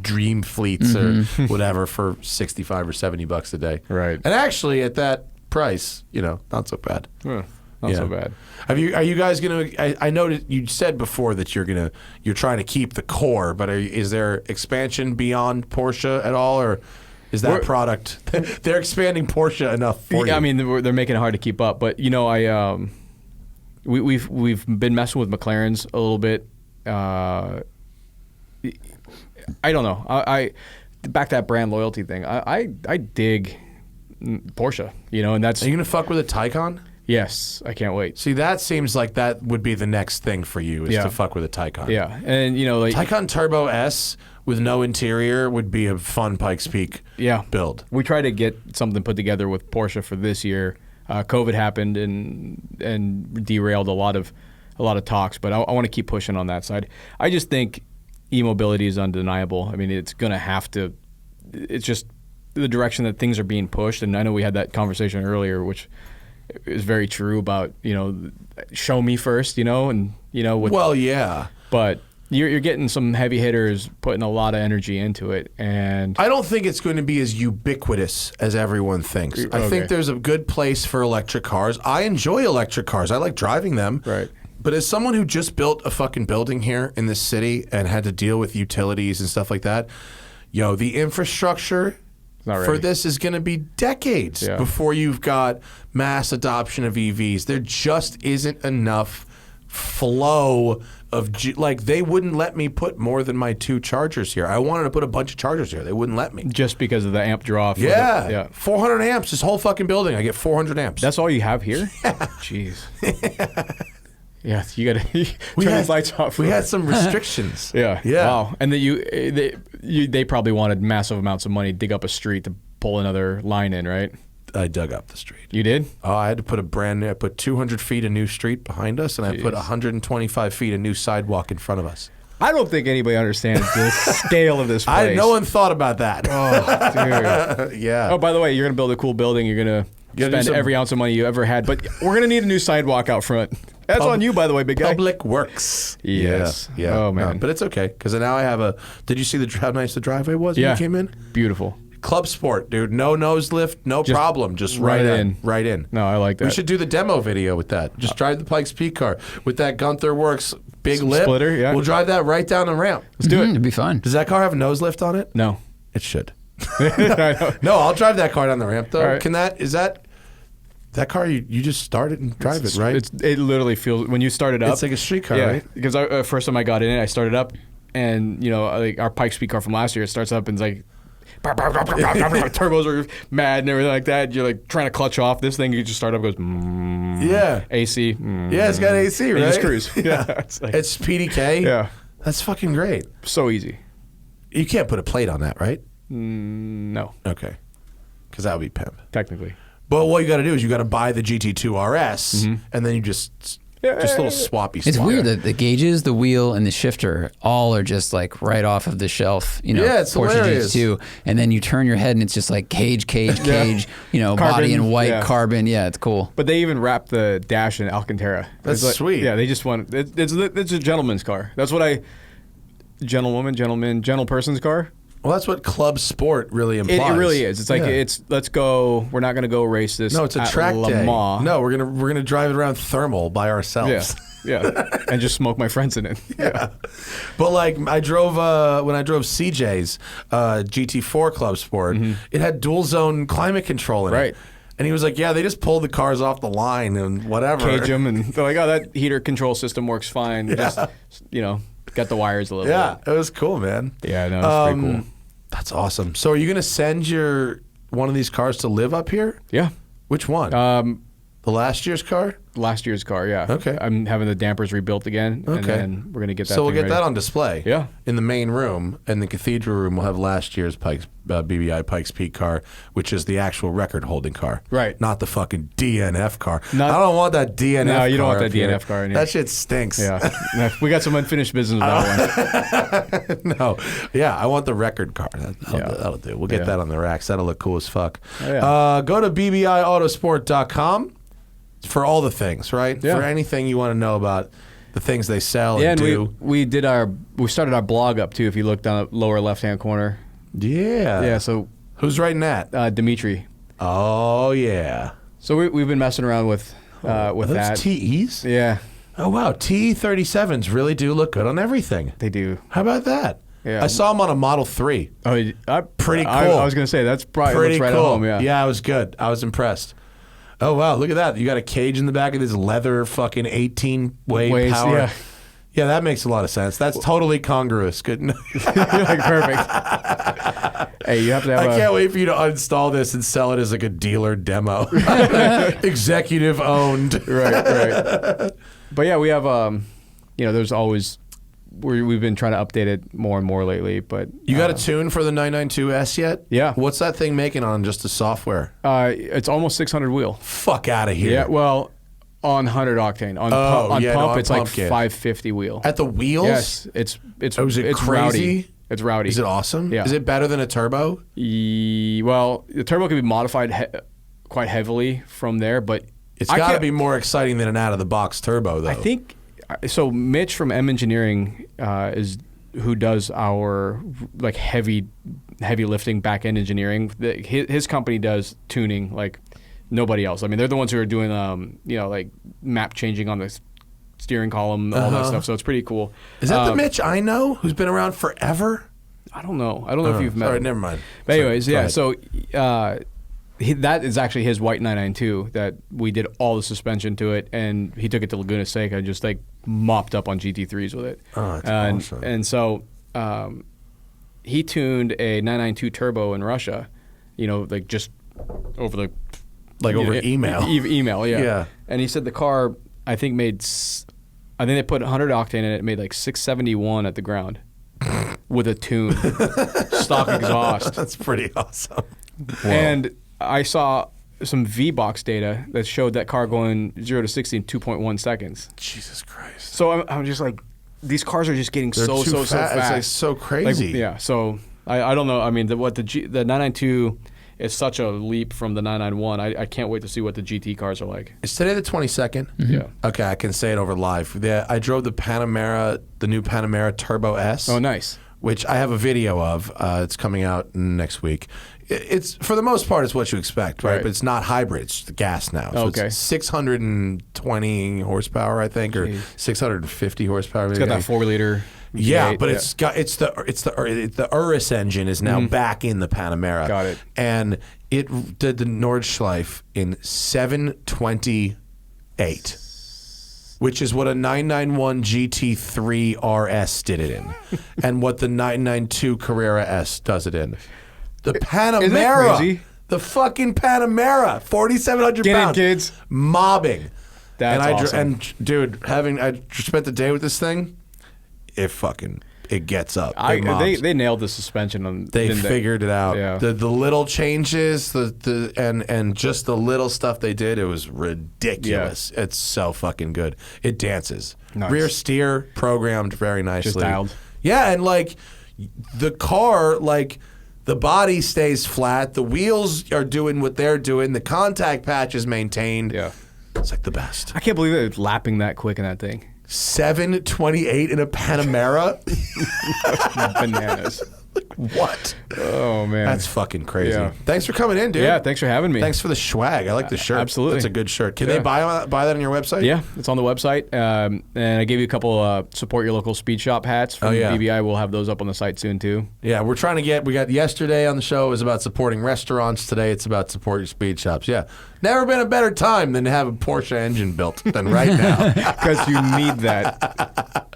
dream fleets or whatever for $65 or $70 a day. Right. And actually, at that price, not so bad. Huh. Not so bad. Are you guys gonna? I know that you said before that you're trying to keep the core, but is there expansion beyond Porsche at all, or is that product? They're expanding Porsche enough for you. I mean, they're making it hard to keep up, but we've been messing with McLarens a little bit. I don't know. I back that brand loyalty thing. I dig Porsche, and that's. Are you gonna fuck with a Taycan? Yes, I can't wait. See, that seems like that would be the next thing for you is to fuck with a Taycan. Yeah, and like Taycan Turbo S with no interior would be a fun Pikes Peak build. We tried to get something put together with Porsche for this year. COVID happened and derailed a lot of talks, but I want to keep pushing on that side. I just think e-mobility is undeniable. I mean, it's going to have to. It's just the direction that things are being pushed, and I know we had that conversation earlier, which is very true about show me first, and well, yeah, but you're getting some heavy hitters putting a lot of energy into it, and I don't think it's going to be as ubiquitous as everyone thinks. I think there's a good place for electric cars. I enjoy electric cars. I like driving them. Right. But as someone who just built a fucking building here in this city and had to deal with utilities and stuff like that, the infrastructure for this is going to be decades before you've got mass adoption of EVs. There just isn't enough flow of they wouldn't let me put more than my 2 chargers here. I wanted to put a bunch of chargers here. They wouldn't let me. Just because of the amp draw. Yeah. 400 amps. This whole fucking building, I get 400 amps. That's all you have here? Yeah. Jeez. Yeah, you got to turn the lights off. We had some restrictions. Yeah. Wow. And they probably wanted massive amounts of money to dig up a street to pull another line in, right? I dug up the street. You did? Oh, I had to put I put 200 feet of new street behind us, and I put 125 feet of new sidewalk in front of us. I don't think anybody understands the scale of this place. No one thought about that. Oh, dude. Yeah. Oh, by the way, you're going to build a cool building. You're going to spend every ounce of money you ever had, but we're going to need a new sidewalk out front. That's on you, by the way, big guy. Public Works. Yes. Yeah. Oh, man. But it's okay, because now I have did you see how nice the driveway was when you came in? Beautiful. Club Sport, dude. No nose lift, no problem. Just right in. Right in. No, I like that. We should do the demo video with that. Just drive the Pikes Peak car with that Gunther Works big lip. Splitter, yeah. We'll drive that right down the ramp. Let's do it. It'd be fun. Does that car have a nose lift on it? No. It should. I know. No, I'll drive that car down the ramp, though. All right. Is that car, you just start it and drive it, right? It literally feels, when you start it up. It's like a street car, right? Because first time I got in it, I started up, and, like our Pikes Peak car from last year, it starts up and it's like, turbos are mad and everything like that. You're like trying to clutch off. This thing, you just start up, goes, AC. Yeah, it's got AC, right? You just cruise. Yeah. It's PDK? Yeah. That's fucking great. So easy. You can't put a plate on that, right? No. Okay. Because that would be pimp. Technically. But what you got to do is you got to buy the GT2 RS, and then you just little swappy. It's weird that the gauges, the wheel, and the shifter all are just like right off of the shelf. Yeah, it's Porsche hilarious. GT2, and then you turn your head and it's just like cage, Carbon, body in white carbon. Yeah, it's cool. But they even wrap the dash in Alcantara. That's sweet. Yeah, they just want it's a gentleman's car. That's what gentle person's car. Well, that's what Club Sport really implies. It really is. It's like let's go. We're not going to go race this. No, it's a track Le day. Mans. No, we're gonna drive it around thermal by ourselves. Yeah, and just smoke my friends in it. Yeah. But like I drove when I drove CJ's GT4 Club Sport, it had dual zone climate control in it. And he was like, yeah, they just pulled the cars off the line and whatever. Cage them, and they're like, oh, that heater control system works fine. Yeah. Just, got the wires a little bit. Yeah, it was cool, man. Yeah, no, it's pretty cool. That's awesome. So are you going to send one of these cars to live up here? Yeah. Which one? The last year's car? Last year's car, yeah. Okay. I'm having the dampers rebuilt again, and then we're going to get that. So we'll get ready. that on display. Yeah. In the main room, and the cathedral room, we'll have last year's BBI Pikes Peak car, which is the actual record-holding car. Right. Not the fucking DNF car. I don't want that DNF car. No, you don't want that up here. DNF car in here. That shit stinks. Yeah. We got some unfinished business with that one. No. Yeah, I want the record car. That'll do. We'll get that on the racks. That'll look cool as fuck. Oh, yeah. Go to BBIAutosport.com for all the things, right? Yeah. For anything you want to know about the things they sell Yeah, and and do. we started our blog up too. If you look down the lower left-hand corner. Yeah. Yeah. So who's writing that? Dimitri. Oh yeah. So we've been messing around with with Are those that. TEs? Yeah, Oh, wow. TE37s really do look good on everything. they do. How about that? Yeah. I saw them on a Model 3. Oh, Pretty cool. I was gonna say that's probably Pretty looks right cool. at home. Yeah. Yeah, it was good. I was impressed. Oh, wow. Look at that. You got a cage in the back of this leather fucking 18-way Ways, power. yeah. Yeah, that makes a lot of sense. That's totally congruous. Good. Like perfect. Hey, you have to have. I can't wait for you to uninstall this and sell it as like a dealer demo. Executive owned. Right. But yeah, we have. There's always. We've been trying to update it more and more lately, but You got a tune for the 992S yet? Yeah. What's that thing making on just the software? it's almost 600 wheel. Fuck out of here. Yeah, well, on 100 octane. On pump, it's like 550 wheel. At the wheels? Yes, it's Oh, is it it's crazy? rowdy. It's rowdy. Is it awesome? Yeah. Is it better than a turbo? Well, the turbo can be modified quite heavily from there, but It's got to be more exciting than an out-of-the-box turbo, though. I think so. Mitch from M Engineering is who does our like heavy lifting back end engineering. His company does tuning like nobody else. I mean, they're the ones who are doing like map changing on the steering column, all that stuff. So it's pretty cool. Is that the Mitch I know who's been around forever? I don't know. I don't know if you've met. All right, him. never mind. But anyways, Sorry, yeah. go ahead. So that is actually his white 992 that we did all the suspension to it, and he took it to Laguna Seca and just like mopped up on GT3s with it. Oh, that's awesome. And so he tuned a 992 turbo in Russia, like just over the Over email. Email, yeah. Yeah. And he said the car, I think they put 100 octane in it. It made like 671 at the ground with a tune, stock exhaust. That's pretty awesome. And I saw some V-Box data that showed that car going 0 to 60 in 2.1 seconds. Jesus Christ. So I'm just like, these cars are just getting They're so too fast. It's like so crazy. Yeah. So I don't know. I mean, the 992 is such a leap from the 991. I can't wait to see what the GT cars are like. Is today the 22nd? Yeah. Okay, I can say it over live. I drove the Panamera, the new Panamera Turbo S. Oh, nice. Which I have a video of. It's coming out next week. It's for the most part, it's what you expect, right? But it's not hybrid; it's gas now. So Okay. it's 620 horsepower, I think, or 650 horsepower. It's got that 4-liter. Yeah, V8, but it's the Urus engine is now back in the Panamera. Got it. And it did the Nordschleife in 728. Which is what a 991 GT3 RS did it in, and what the 992 Carrera S does it in. The Panamera, Isn't that crazy? The fucking Panamera, 4,700 Get in, pounds, kids. mobbing. That's awesome. And dude, I spent the day with this thing, it gets up. It mobs. They nailed the suspension on. They figured it out. Yeah. The little changes, and just the little stuff they did, it was ridiculous. Yeah. It's so fucking good. It dances. Nice. Rear steer programmed very nicely. Just dialed. Yeah, and like the car, like the body stays flat, the wheels are doing what they're doing, the contact patch is maintained. Yeah. It's like the best. I can't believe they're lapping that quick in that thing. 728 in a Panamera? Bananas. What? Oh, man. That's fucking crazy. Yeah. Thanks for coming in, dude. Yeah, thanks for having me. Thanks for the swag. I like the shirt. Absolutely. That's a good shirt. Can they buy that on your website? Yeah, it's on the website. And I gave you a couple support your local speed shop hats from BBI. We'll have those up on the site soon, too. Yeah, we're trying to we got yesterday on the show, it was about supporting restaurants. Today it's about support your speed shops. Yeah. Never been a better time than to have a Porsche engine built than right now. Because you need that.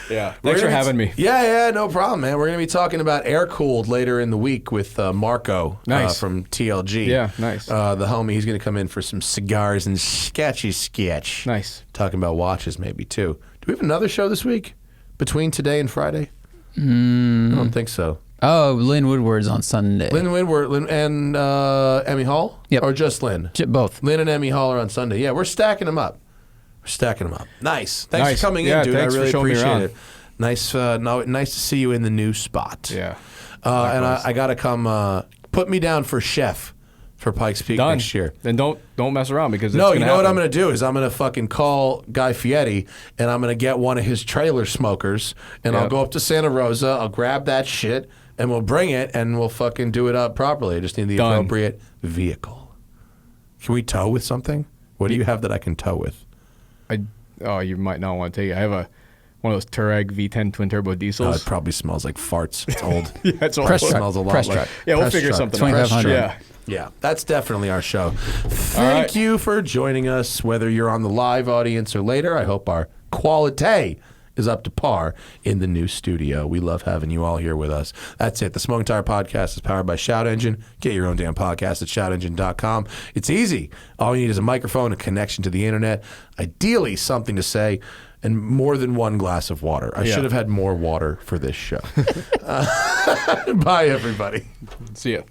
Yeah. Thanks for having me. Yeah, no problem, man. We're going to be talking about air-cooled later in the week with Marco from TLG. Yeah, nice. The homie, he's going to come in for some cigars and sketch. Nice. Talking about watches maybe, too. Do we have another show this week between today and Friday? I don't think so. Oh, Lynn Woodward's on Sunday. Lynn Woodward and Emmy Hall? Yep. Or just Lynn? Both. Lynn and Emmy Hall are on Sunday. Yeah, we're stacking them up. Nice. Thanks for coming in, dude. I really appreciate it. Nice to see you in the new spot. Yeah. And I got to come put me down for chef for Pikes Peak next year. Then don't mess around because what I'm going to do is I'm going to fucking call Guy Fieri and I'm going to get one of his trailer smokers and I'll go up to Santa Rosa, I'll grab that shit and we'll bring it and we'll fucking do it up properly. I just need the appropriate vehicle. Can we tow with something? What do you have that I can tow with? You might not want to take it. I have one of those Touareg V10 twin turbo diesels. It probably smells like farts. It's old. Yeah, it's old. Press It truck. smells a lot Press like truck. Yeah, we'll press figure truck. something out. 2500. Yeah. Yeah, that's definitely our show. Thank right. you for joining us, whether you're on the live audience or later. I hope our quality is up to par in the new studio. We love having you all here with us. That's it. The Smoking Tire Podcast is powered by Shout Engine. Get your own damn podcast at shoutengine.com. It's easy. All you need is a microphone, a connection to the internet, ideally something to say, and more than one glass of water. I should have had more water for this show. Bye, everybody. See ya.